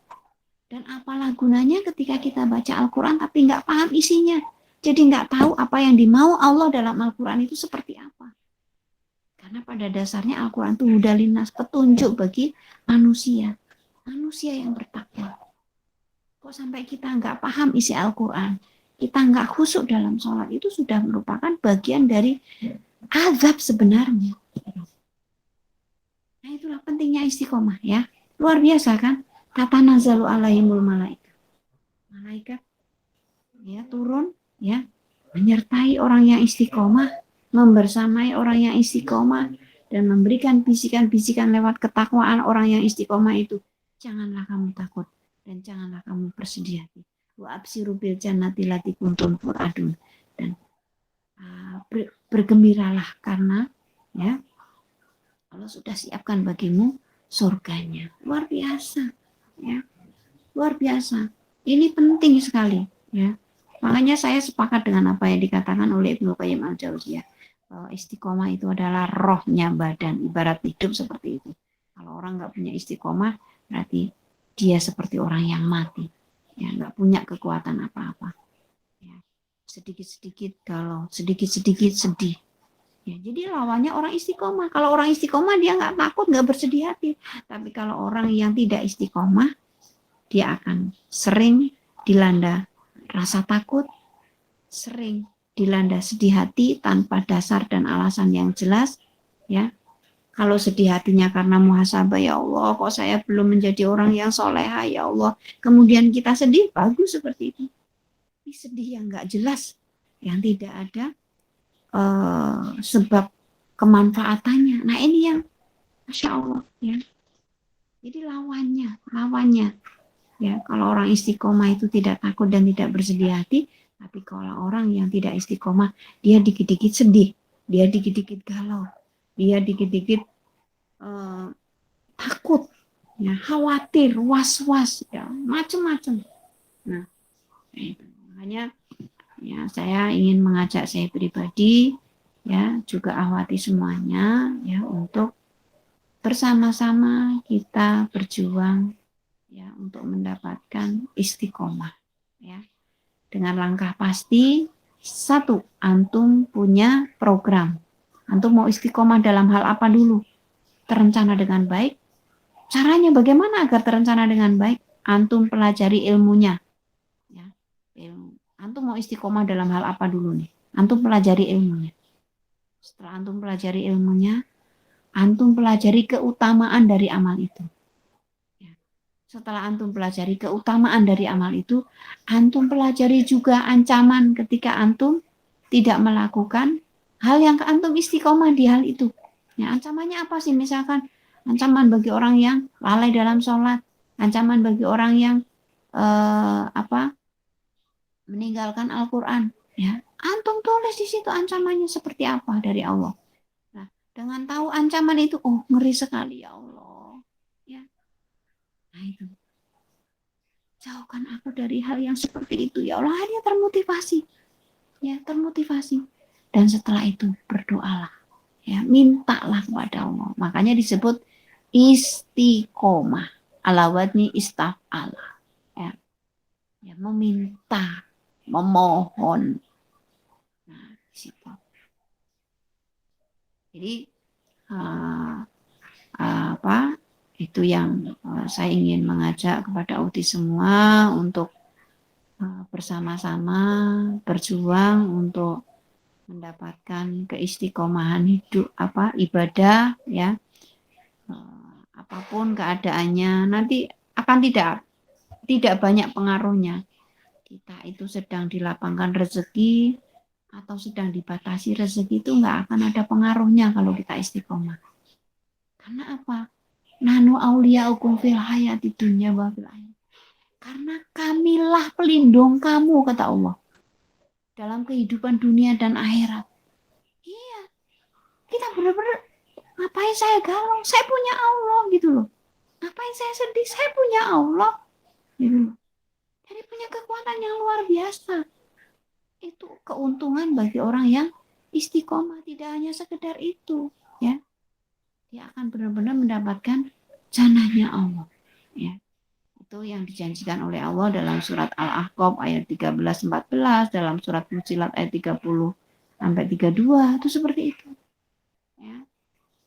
D: Dan apalah gunanya ketika kita baca Al-Quran tapi enggak paham isinya. Jadi enggak tahu apa yang dimau Allah dalam Al-Quran itu seperti apa. Karena pada dasarnya Al-Quran itu hudalinas, petunjuk bagi manusia. Manusia yang bertakwa. Kok sampai kita nggak paham isi Al-Quran, kita nggak khusyuk dalam sholat, itu sudah merupakan bagian dari azab sebenarnya. Nah itulah pentingnya istiqomah ya. Luar biasa kan? Tatanazzalu alaihimul malaikat. Malaikat ya turun ya menyertai orang yang istiqomah, membersamai orang yang istiqomah, dan memberikan bisikan-bisikan lewat ketakwaan orang yang istiqomah itu. Janganlah kamu takut dan janganlah kamu bersedih hati. Wa absiru bil jannati lati kuntum tu'adun. Dan bergembiralah karena ya Allah sudah siapkan bagimu surganya. Luar biasa ya. Luar biasa. Ini penting sekali ya. Makanya saya sepakat dengan apa yang dikatakan oleh Ibnu Qayyim al-Jauziyah, bahwa istiqomah itu adalah rohnya badan, ibarat hidup seperti itu. Kalau orang nggak punya istiqomah, berarti dia seperti orang yang mati, ya nggak punya kekuatan apa-apa. Ya, sedikit-sedikit galau, sedikit-sedikit sedih. Ya, jadi lawannya orang istiqomah. Kalau orang istiqomah dia nggak takut, nggak bersedih hati. Tapi kalau orang yang tidak istiqomah, dia akan sering dilanda rasa takut, sering dilanda sedih hati tanpa dasar dan alasan yang jelas, ya. Kalau sedih hatinya karena muhasabah, ya Allah, kok saya belum menjadi orang yang soleha, ya Allah. Kemudian kita sedih, bagus seperti itu. Ini sedih yang nggak jelas, yang tidak ada sebab kemanfaatannya. Nah ini yang, Masya Allah, ya. Jadi lawannya. Ya, kalau orang istiqomah itu tidak takut dan tidak bersedih hati, tapi kalau orang yang tidak istiqomah, dia dikit-dikit sedih, dia dikit-dikit galau, dia dikit-dikit takut, ya, khawatir, was-was, ya, macam-macam. Nah, itu. Makanya ya saya ingin mengajak saya pribadi, ya, juga ahwati semuanya, ya, untuk bersama-sama kita berjuang, ya, untuk mendapatkan istiqomah, ya, dengan langkah pasti. Satu, antum punya program. Antum mau istiqomah dalam hal apa dulu? Terencana dengan baik. Caranya bagaimana agar terencana dengan baik? Antum pelajari ilmunya. Ya, ilmu. Antum mau istiqomah dalam hal apa dulu nih? Antum pelajari ilmunya. Setelah antum pelajari ilmunya, antum pelajari keutamaan dari amal itu. Ya. Setelah antum pelajari keutamaan dari amal itu, antum pelajari juga ancaman ketika antum tidak melakukan hal yang antum istiqomah di hal itu. Ya, ancamannya apa sih? Misalkan ancaman bagi orang yang lalai dalam sholat, ancaman bagi orang yang meninggalkan Al-Quran. Ya, antum tulis di situ ancamannya seperti apa dari Allah. Nah, dengan tahu ancaman itu, oh ngeri sekali ya Allah. Ya, nah itu. Jauhkan aku dari hal yang seperti itu ya Allah. Dia termotivasi, ya termotivasi. Dan setelah itu berdoalah, ya mintalah kepada Allah. Makanya disebut istiqomah, ala wadni istaf'ala, ya, ya meminta, memohon. Nah, di situ. Jadi itu yang saya ingin mengajak kepada autis semua untuk bersama-sama berjuang untuk mendapatkan keistiqomahan hidup ibadah, ya, apapun keadaannya nanti akan tidak banyak pengaruhnya. Kita itu sedang dilapangkan rezeki atau sedang dibatasi rezeki, itu nggak akan ada pengaruhnya kalau kita istiqomah. Karena apa? Nanu auliyaukum fil hayati dunya wa fil akhirah. Karena kamilah pelindung kamu, kata Allah, dalam kehidupan dunia dan akhirat. Ngapain saya galau? Saya punya Allah gitu loh. Ngapain saya sedih? Saya punya Allah gitu loh. Jadi punya kekuatan yang luar biasa. Itu keuntungan bagi orang yang istiqomah, tidak hanya sekedar itu, ya. Dia akan benar-benar mendapatkan jannahnya Allah, ya. Itu yang dijanjikan oleh Allah dalam surat Al-Ahqaf ayat 13-14, dalam surat Fussilat ayat 30 sampai 32, itu seperti itu. Ya.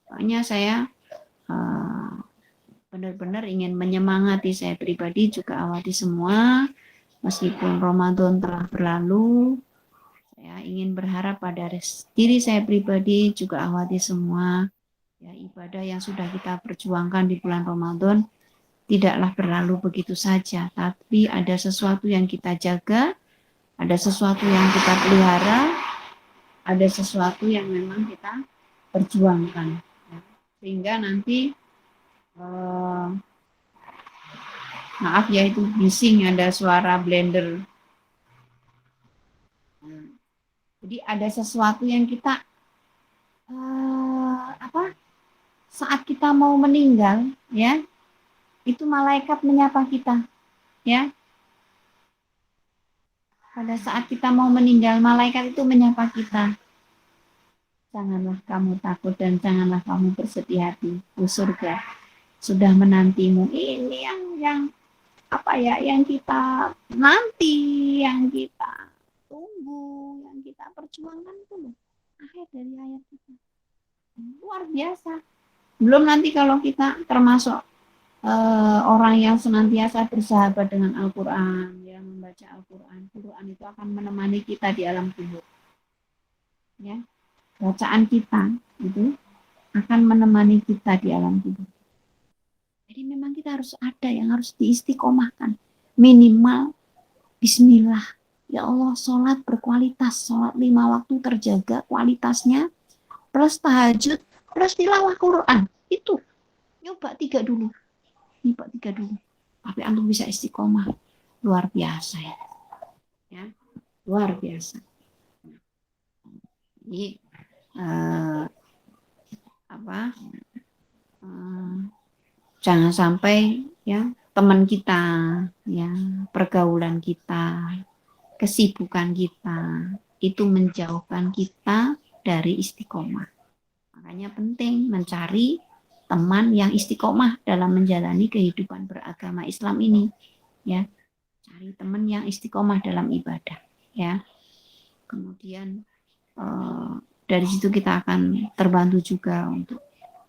D: Pokoknya saya benar-benar ingin menyemangati saya pribadi, juga awati semua, meskipun Ramadan telah berlalu, saya ingin berharap pada diri saya pribadi, juga awati semua, ya, ibadah yang sudah kita perjuangkan di bulan Ramadan tidaklah berlalu begitu saja, tapi ada sesuatu yang kita jaga, ada sesuatu yang kita pelihara, ada sesuatu yang memang kita perjuangkan, ya. Sehingga nanti maaf ya, itu bising, ada suara blender. Jadi ada sesuatu yang kita saat kita mau meninggal, ya, itu malaikat menyapa kita, ya. Pada saat kita mau meninggal, malaikat itu menyapa kita. Janganlah kamu takut dan janganlah kamu bersedih hati. Surga sudah menantimu. Ini yang kita nanti, yang kita tunggu, yang kita perjuangkan itu loh. Akhir dari ayat kita. Luar biasa. Belum nanti kalau kita termasuk orang yang senantiasa bersahabat dengan Al-Quran, yang membaca Al-Quran. Quran itu akan menemani kita di alam kubur. Ya. Bacaan kita itu akan menemani kita di alam kubur. Jadi memang kita harus ada yang harus diistiqomahkan. Minimal bismillah. Ya Allah, sholat berkualitas, sholat 5 waktu terjaga kualitasnya, plus tahajud, plus tilawah Quran. Itu nyoba 3 dulu. Tapi antum bisa istiqomah, luar biasa ya. Ya, luar biasa. Ini jangan sampai ya teman kita, ya pergaulan kita, kesibukan kita itu menjauhkan kita dari istiqomah. Makanya penting mencari teman yang istiqomah dalam menjalani kehidupan beragama Islam ini, ya. Cari teman yang istiqomah dalam ibadah, ya. Kemudian dari situ kita akan terbantu juga untuk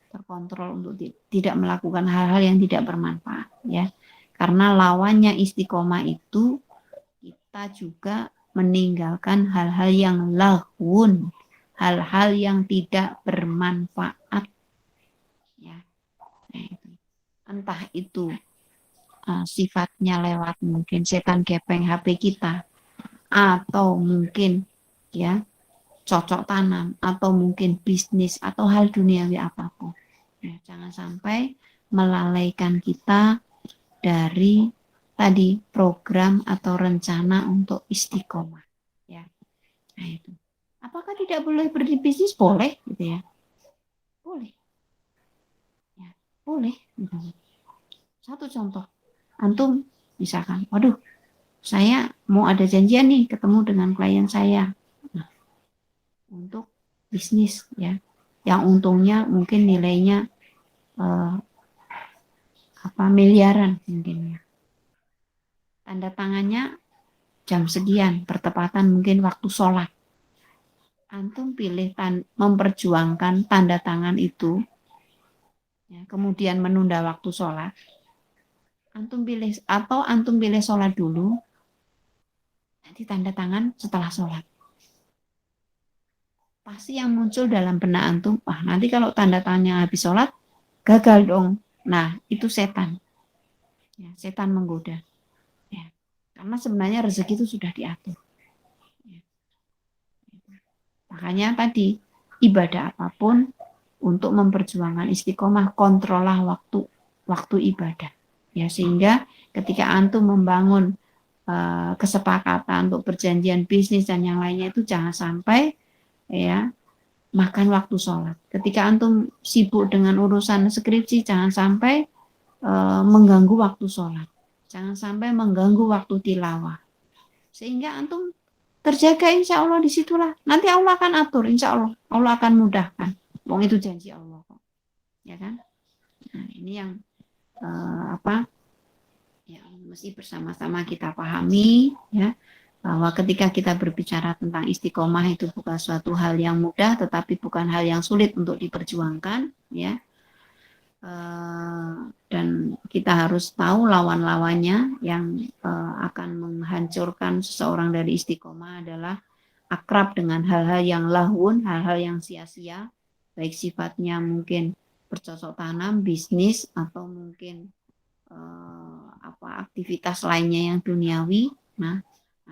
D: terkontrol untuk tidak melakukan hal-hal yang tidak bermanfaat, ya. Karena lawannya istiqomah itu kita juga meninggalkan hal-hal yang laghun, hal-hal yang tidak bermanfaat, ya. Entah itu sifatnya lewat mungkin setan gepeng HP kita, atau mungkin ya cocok tanam, atau mungkin bisnis, atau hal duniawi apapun. Ya, jangan sampai melalaikan kita dari tadi program atau rencana untuk istiqomah. Ya, nah itu. Apakah tidak boleh berbisnis? Boleh, gitu ya. Boleh. Ya, boleh. Gitu. Satu contoh, antum misalkan, waduh, saya mau ada janjian nih ketemu dengan klien saya. Nah, untuk bisnis ya, yang untungnya mungkin nilainya miliaran mungkin ya. Tanda tangannya jam sekian, bertepatan mungkin waktu sholat. Antum pilih memperjuangkan tanda tangan itu, ya, kemudian menunda waktu sholat. Antum pilih sholat dulu, nanti tanda tangan setelah sholat. Pasti yang muncul dalam benak antum, wah nanti kalau tanda tangannya habis sholat, gagal dong. Nah, itu setan. Ya, setan menggoda. Ya, karena sebenarnya rezeki itu sudah diatur. Ya. Makanya tadi, ibadah apapun, untuk memperjuangkan istiqomah, kontrollah waktu ibadah. Ya, sehingga ketika antum membangun kesepakatan untuk perjanjian bisnis dan yang lainnya itu jangan sampai ya makan waktu sholat. Ketika antum sibuk dengan urusan skripsi, jangan sampai mengganggu waktu sholat. Jangan sampai mengganggu waktu tilawah. Sehingga antum terjaga, insya Allah disitulah. Nanti Allah akan atur, insya Allah. Allah akan mudahkan. Wong itu janji Allah kok. Ya kan? Nah, ini yang yang mesti bersama-sama kita pahami, ya, bahwa ketika kita berbicara tentang istiqomah itu bukan suatu hal yang mudah, tetapi bukan hal yang sulit untuk diperjuangkan, ya. Dan kita harus tahu lawan-lawannya yang akan menghancurkan seseorang dari istiqomah adalah akrab dengan hal-hal yang lahun, hal-hal yang sia-sia, baik sifatnya mungkin bercocok tanam, bisnis, atau mungkin aktivitas lainnya yang duniawi. Nah,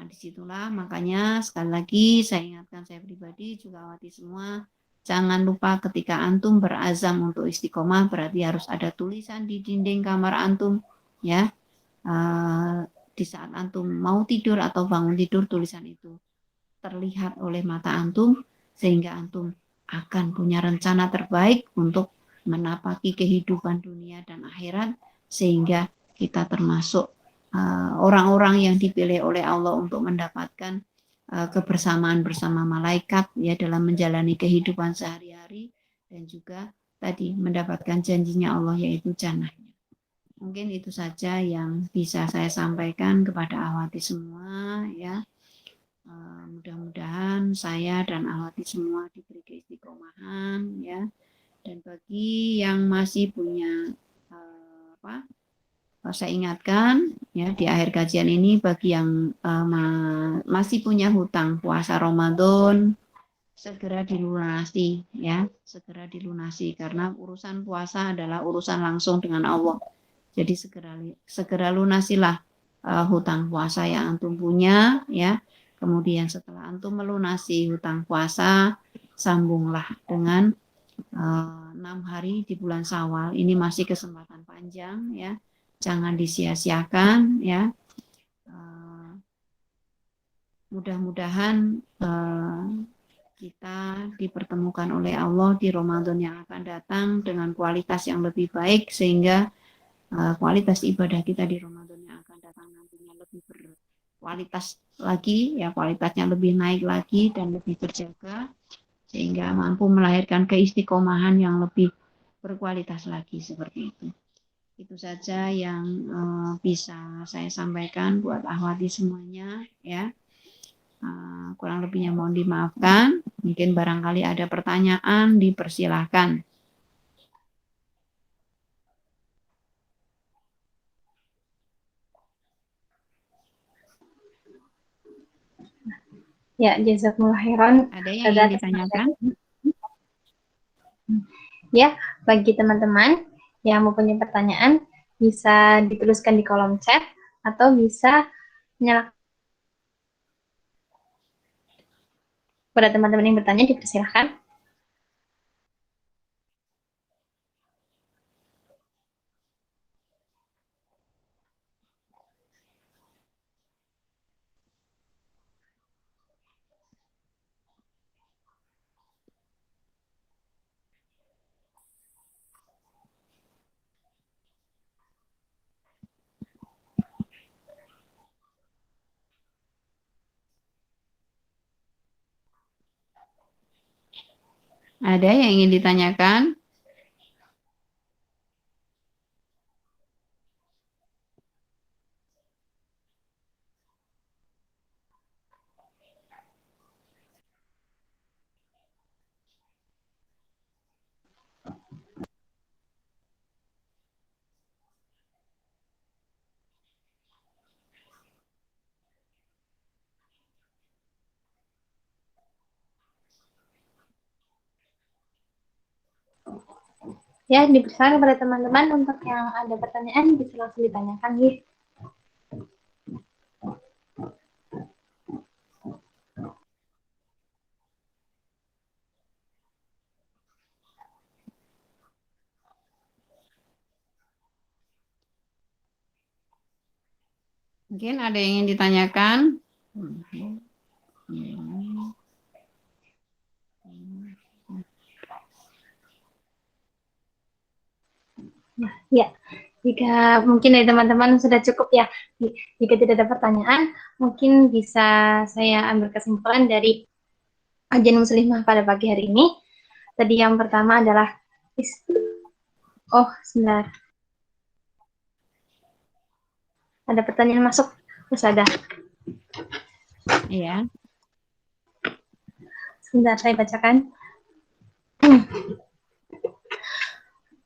D: disitulah makanya sekali lagi saya ingatkan, saya pribadi juga awati semua, jangan lupa ketika antum berazam untuk istiqomah berarti harus ada tulisan di dinding kamar antum, ya. Di saat antum mau tidur atau bangun tidur, tulisan itu terlihat oleh mata antum sehingga antum akan punya rencana terbaik untuk menapaki kehidupan dunia dan akhirat, sehingga kita termasuk orang-orang yang dipilih oleh Allah untuk mendapatkan kebersamaan bersama malaikat, ya, dalam menjalani kehidupan sehari-hari, dan juga tadi mendapatkan janjinya Allah yaitu jannahnya. Mungkin itu saja yang bisa saya sampaikan kepada ahwati semua, ya. Mudah-mudahan saya dan ahwati semua diberi keistiqomahan, ya. Dan bagi yang masih punya saya ingatkan, ya, di akhir kajian ini, bagi yang masih punya hutang puasa Ramadan, segera dilunasi, ya, segera dilunasi, karena urusan puasa adalah urusan langsung dengan Allah. Jadi segera lunasilah hutang puasa yang antum punya, ya. Kemudian setelah antum melunasi hutang puasa, sambunglah dengan 6 hari di bulan Syawal. Ini masih kesempatan panjang, ya. Jangan disia-siakan, ya. Mudah-mudahan kita dipertemukan oleh Allah di Ramadan yang akan datang dengan kualitas yang lebih baik, sehingga kualitas ibadah kita di Ramadan yang akan datang nantinya lebih berkualitas lagi, ya, kualitasnya lebih naik lagi dan lebih terjaga, sehingga mampu melahirkan keistiqomahan yang lebih berkualitas lagi, seperti itu. Itu saja yang bisa saya sampaikan buat ahwati semuanya, ya. Kurang lebihnya mohon dimaafkan. Mungkin barangkali ada pertanyaan, dipersilahkan.
A: Ya, jazakumullah khairan.
D: Ada yang ingin ditanyakan?
A: Ya, bagi teman-teman yang mempunyai pertanyaan, bisa dituliskan di kolom chat atau bisa menyalakan. Pada teman-teman yang bertanya, dipersilahkan.
D: Ada yang ingin ditanyakan?
A: Ya, dipersilakan kepada teman-teman untuk yang ada pertanyaan bisa langsung ditanyakan, ya.
D: Mungkin ada yang ingin ditanyakan?
A: Ya, jika mungkin dari teman-teman sudah cukup ya. Jika tidak ada pertanyaan, mungkin bisa saya ambil kesimpulan dari kajian muslimah pada pagi hari ini. Tadi yang pertama adalah sebentar. Ada pertanyaan masuk, Ustazah.
D: Iya.
A: Sebentar, saya bacakan.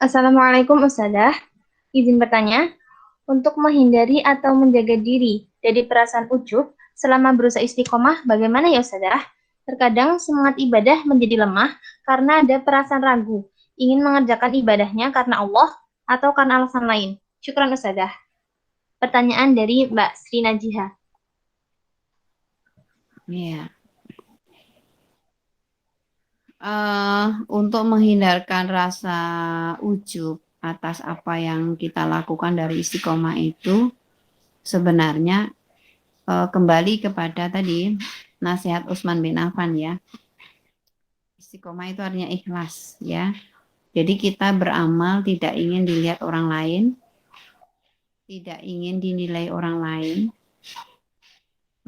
A: Assalamualaikum Ustazah. Izin bertanya, untuk menghindari atau menjaga diri dari perasaan ujub selama berusaha istiqomah, bagaimana ya Ustazah? Terkadang semangat ibadah menjadi lemah karena ada perasaan ragu, ingin mengerjakan ibadahnya karena Allah atau karena alasan lain. Syukran Ustazah. Pertanyaan dari Mbak Sri Najiha.
D: Iya. Untuk menghindarkan rasa ujub atas apa yang kita lakukan dari istiqomah itu, sebenarnya kembali kepada tadi nasihat Utsman bin Affan ya. Istiqomah itu artinya ikhlas ya. Jadi kita beramal tidak ingin dilihat orang lain, tidak ingin dinilai orang lain,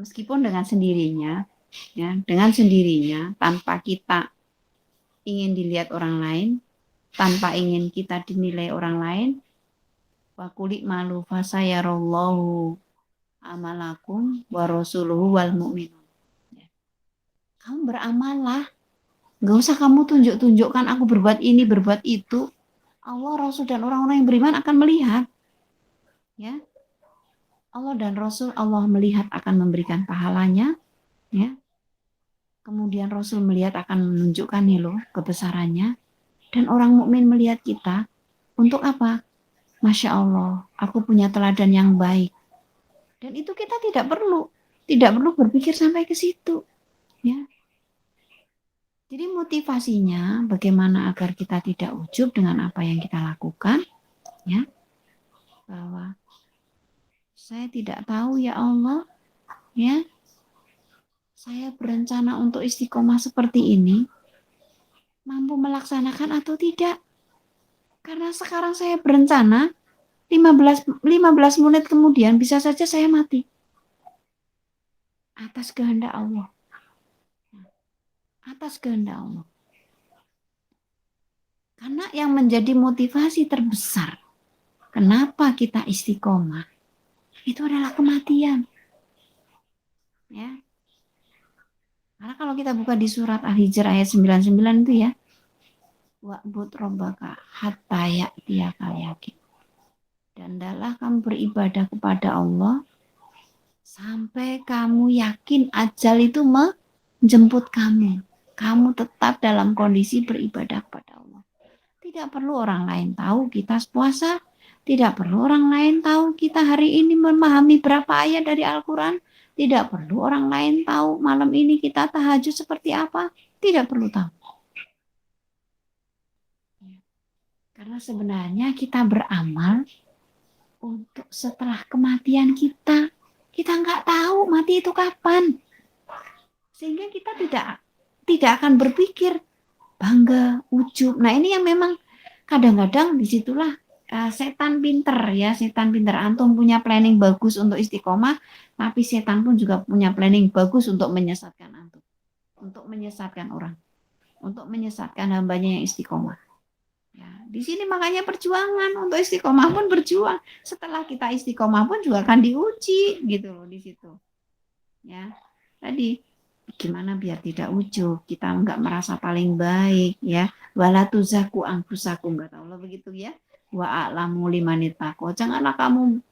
D: meskipun dengan sendirinya, ya, dengan sendirinya tanpa kita ingin dilihat orang lain, tanpa ingin kita dinilai orang lain. Wa kulik malu fasayarallahu amalakum wa rasuluhu wal mu'minun. Kamu beramallah, gak usah kamu tunjukkan aku berbuat ini, berbuat itu. Allah, Rasul dan orang-orang yang beriman akan melihat. Ya, Allah dan Rasul, Allah melihat akan memberikan pahalanya. Ya, kemudian Rasul melihat akan menunjukkan nih loh kebesarannya. Dan orang mukmin melihat kita untuk apa? Masya Allah, aku punya teladan yang baik. Dan itu kita tidak perlu berpikir sampai ke situ. Ya. Jadi motivasinya bagaimana agar kita tidak ujub dengan apa yang kita lakukan, ya, bahwa saya tidak tahu ya Allah, ya, saya berencana untuk istiqomah seperti ini, mampu melaksanakan atau tidak? Karena sekarang saya berencana 15 menit kemudian bisa saja saya mati atas kehendak Allah. Atas kehendak Allah. Karena yang menjadi motivasi terbesar kenapa kita istiqomah itu adalah kematian. Ya. Karena kalau kita buka di surat Al-Hijr ayat 99 itu ya, wa'bud rabbaka hatta ya'tiyakal yakin. Dan hendaklah kamu beribadah kepada Allah sampai kamu yakin ajal itu menjemput kamu. Kamu tetap dalam kondisi beribadah kepada Allah. Tidak perlu orang lain tahu kita puasa. Tidak perlu orang lain tahu kita hari ini memahami berapa ayat dari Al-Quran. Tidak perlu orang lain tahu malam ini kita tahajud seperti apa. Tidak perlu tahu. Karena sebenarnya kita beramal untuk setelah kematian kita. Kita nggak tahu mati itu kapan. Sehingga kita tidak akan berpikir bangga, ujub. Nah ini yang memang kadang-kadang disitulah setan pinter ya. Setan pinter. Antum punya planning bagus untuk istiqomah, tapi setan pun juga punya planning bagus untuk menyesatkan antum. Untuk menyesatkan orang. Untuk menyesatkan hambanya yang istiqomah. Ya, di sini makanya perjuangan untuk istiqomah pun berjuang. Setelah kita istiqomah pun juga akan diuji gitu loh di situ. Ya, tadi gimana biar tidak ujub, kita enggak merasa paling baik ya. Wala tuzaku anfusakum, kata Allah begitu ya. Wa a'lamu limanit taqwa. Janganlah kamu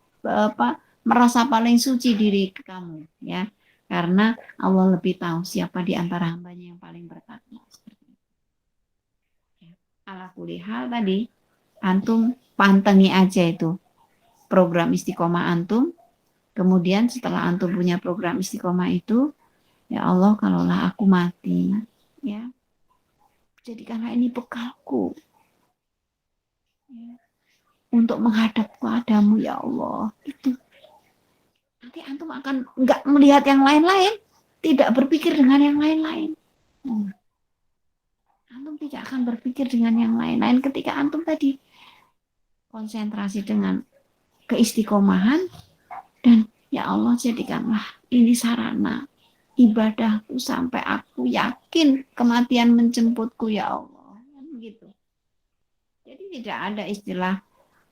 D: merasa paling suci diri kamu ya. Karena Allah lebih tahu siapa di antara hambanya yang paling bertakwa. Ala kulihal tadi, antum pantengi aja itu program istiqomah antum. Kemudian setelah antum punya program istiqomah itu, ya Allah, kalaulah aku mati, ya, jadikanlah ini bekalku ya, untuk menghadap kepadamu, ya Allah. Itu nanti antum akan nggak melihat yang lain-lain, tidak berpikir dengan yang lain-lain. Antum tidak akan berpikir dengan yang lain-lain ketika antum tadi konsentrasi dengan keistiqomahan, dan ya Allah jadikanlah ini sarana ibadahku sampai aku yakin kematian menjemputku ya Allah. Gitu. Jadi tidak ada istilah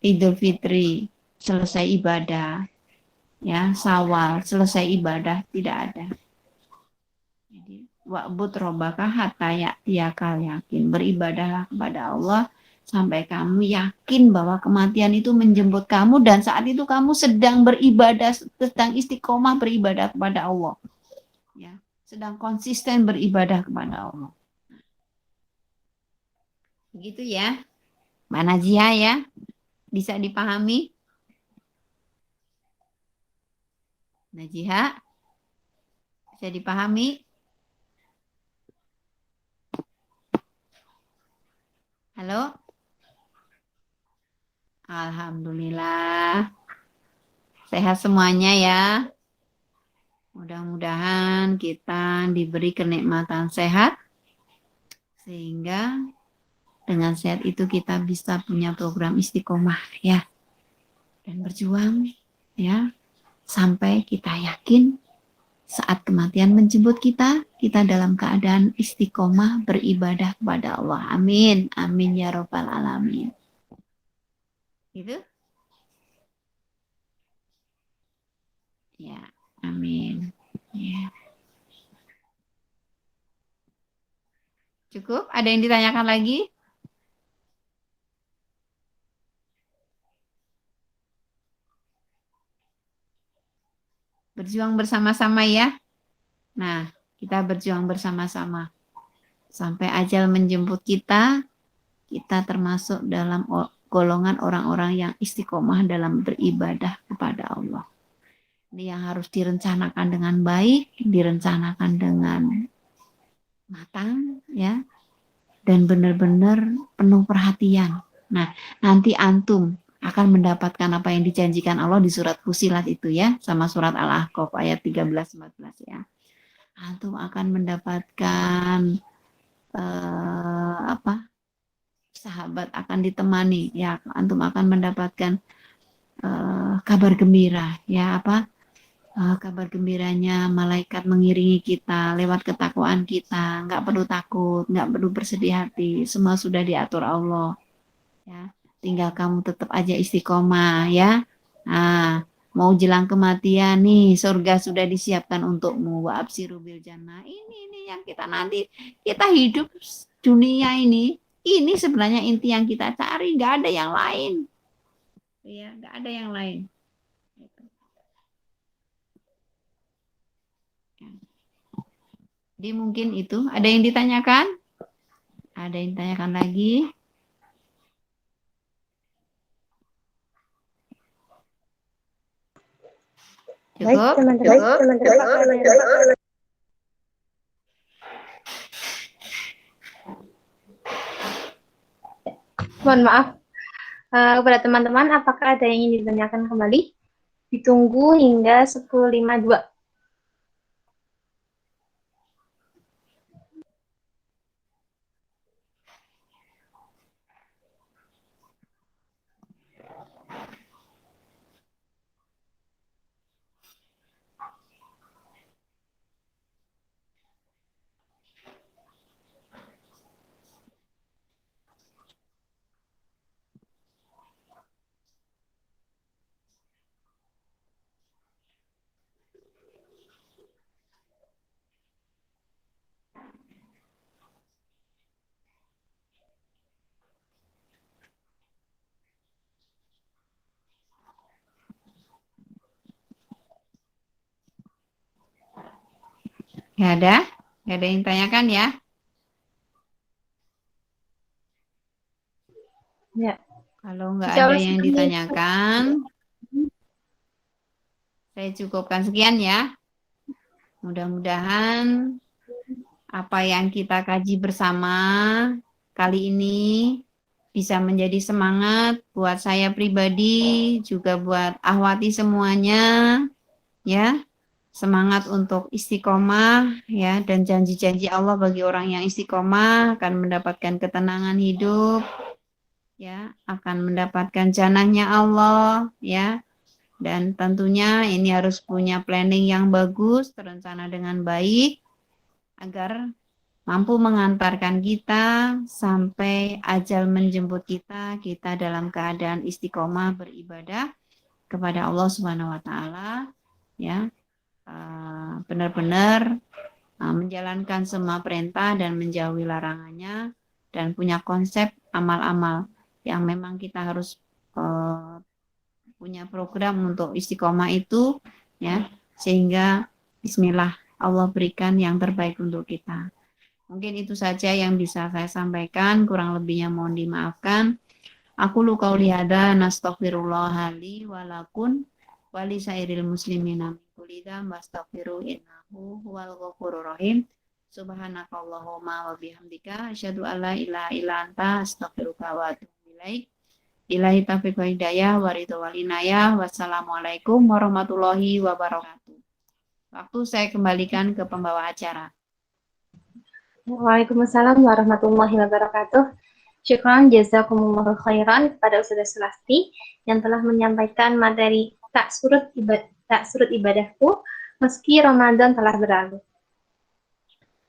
D: Idul Fitri selesai ibadah, ya, Syawal selesai ibadah, tidak ada. Jadi wa'bud robbaka hatta ya'tiyakal yakin, beribadahlah kepada Allah sampai kamu yakin bahwa kematian itu menjemput kamu, dan saat itu kamu sedang beribadah, sedang istiqomah beribadah kepada Allah, ya, sedang konsisten beribadah kepada Allah. Begitu ya, Mbak Najia, ya, bisa dipahami? Najia, bisa dipahami? Halo? Alhamdulillah. Sehat semuanya ya. Mudah-mudahan kita diberi kenikmatan sehat, sehingga dengan sehat itu kita bisa punya program istiqomah, ya, dan berjuang, ya, sampai kita yakin saat kematian menjemput kita dalam keadaan istiqomah beribadah kepada Allah. Amin, amin ya robbal alamin. Gitu? Ya, amin. Ya. Cukup? Ada yang ditanyakan lagi? Berjuang bersama-sama ya. Nah, kita berjuang bersama-sama sampai ajal menjemput kita termasuk dalam golongan orang-orang yang istiqomah dalam beribadah kepada Allah. Ini yang harus direncanakan dengan baik, direncanakan dengan matang, ya, dan benar-benar penuh perhatian. Nah, nanti antum akan mendapatkan apa yang dijanjikan Allah di surat Fusilat itu, ya, sama surat Al-Ahqaf ayat 13-14, ya. Antum akan mendapatkan sahabat akan ditemani, ya, antum akan mendapatkan kabar gembira, ya, kabar gembiranya malaikat mengiringi kita lewat ketakwaan kita, nggak perlu takut, nggak perlu bersedih hati, semua sudah diatur Allah, ya, tinggal kamu tetap aja istiqomah, ya. Nah, mau jelang kematian nih, surga sudah disiapkan untukmu, wa absiru bil jannah. Ini yang kita nanti, kita hidup dunia ini sebenarnya inti yang kita cari, nggak ada yang lain, ya, nggak ada yang lain. Jadi mungkin itu, ada yang ditanyakan? Ada yang ditanyakan lagi? Cukup? Cukup?
A: Mohon maaf kepada teman-teman, apakah ada yang ingin ditanyakan kembali? Ditunggu hingga 10.52.
D: Nggak ada? Nggak ada yang ditanyakan, ya?
A: Ya.
D: Kalau nggak ada yang ditanyakan, saya cukupkan sekian, ya. Mudah-mudahan apa yang kita kaji bersama kali ini bisa menjadi semangat buat saya pribadi, juga buat ahwati semuanya, ya. Semangat untuk istiqomah, ya, dan janji-janji Allah bagi orang yang istiqomah akan mendapatkan ketenangan hidup, ya akan mendapatkan jannahnya Allah, ya. Dan tentunya ini harus punya planning yang bagus, terencana dengan baik agar mampu mengantarkan kita sampai ajal menjemput kita, kita dalam keadaan istiqomah beribadah kepada Allah Subhanahu wa taala, ya. Benar-benar menjalankan semua perintah dan menjauhi larangannya, dan punya konsep amal-amal yang memang kita harus punya program untuk istiqomah itu, ya, sehingga bismillah Allah berikan yang terbaik untuk kita. Mungkin itu saja yang bisa saya sampaikan, kurang lebihnya mohon dimaafkan. Aku luka lihada nastaghfirullah li walakun wali sairil muslimina min kulli dzambi wastaghfiru innahu huwal ghafurur rahim. Subhanakallahumma wa bihamdika asyhadu an la ilaha illa anta astaghfiruka wa atubu ilaik. Ilahi taufiq wa hidayah wa ridho wal inayah. Wassalamualaikum warahmatullahi wabarakatuh. Waktu saya kembalikan ke pembawa acara.
A: Waalaikumsalam warahmatullahi wabarakatuh. Syukran jazakumullahu khairan kepada Ustazah Sulasti yang telah menyampaikan materi tak surut ibadahku meski Ramadan telah berlalu.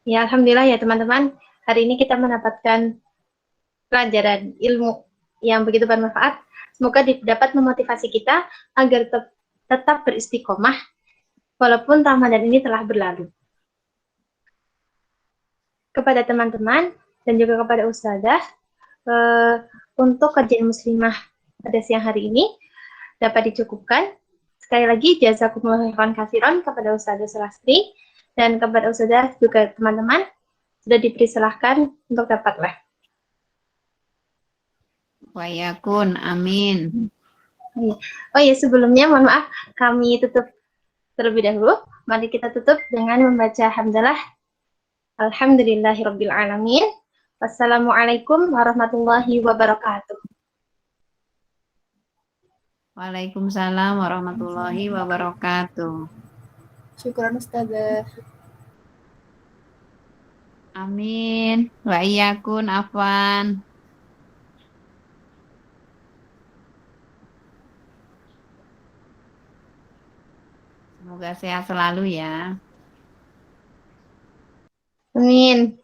A: Ya, alhamdulillah ya teman-teman, hari ini kita mendapatkan pelajaran ilmu yang begitu bermanfaat. Semoga dapat memotivasi kita agar tetap beristiqomah walaupun Ramadan ini telah berlalu. Kepada teman-teman dan juga kepada Ustazah, untuk kajian muslimah pada siang hari ini dapat dicukupkan. Sekali lagi jazakumullahu khairan katsiran kepada Ustazah Sulasti dan kepada Ustazah juga teman-teman sudah dipersilahkan untuk dapat live.
D: Wa yakun, amin.
A: Oh ya, sebelumnya mohon maaf, kami tutup terlebih dahulu. Mari kita tutup dengan membaca hamdalah. Alhamdulillahirabbil alamin. Wassalamualaikum warahmatullahi wabarakatuh.
D: Waalaikumsalam warahmatullahi wabarakatuh.
B: Syukran Ustazah.
D: Amin. Wa iyakun afwan. Semoga sehat selalu ya.
A: Amin.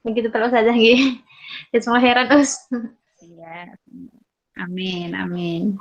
A: Begitu terus saja gitu. Ya semua heran us.
D: Iya. Amin, amin.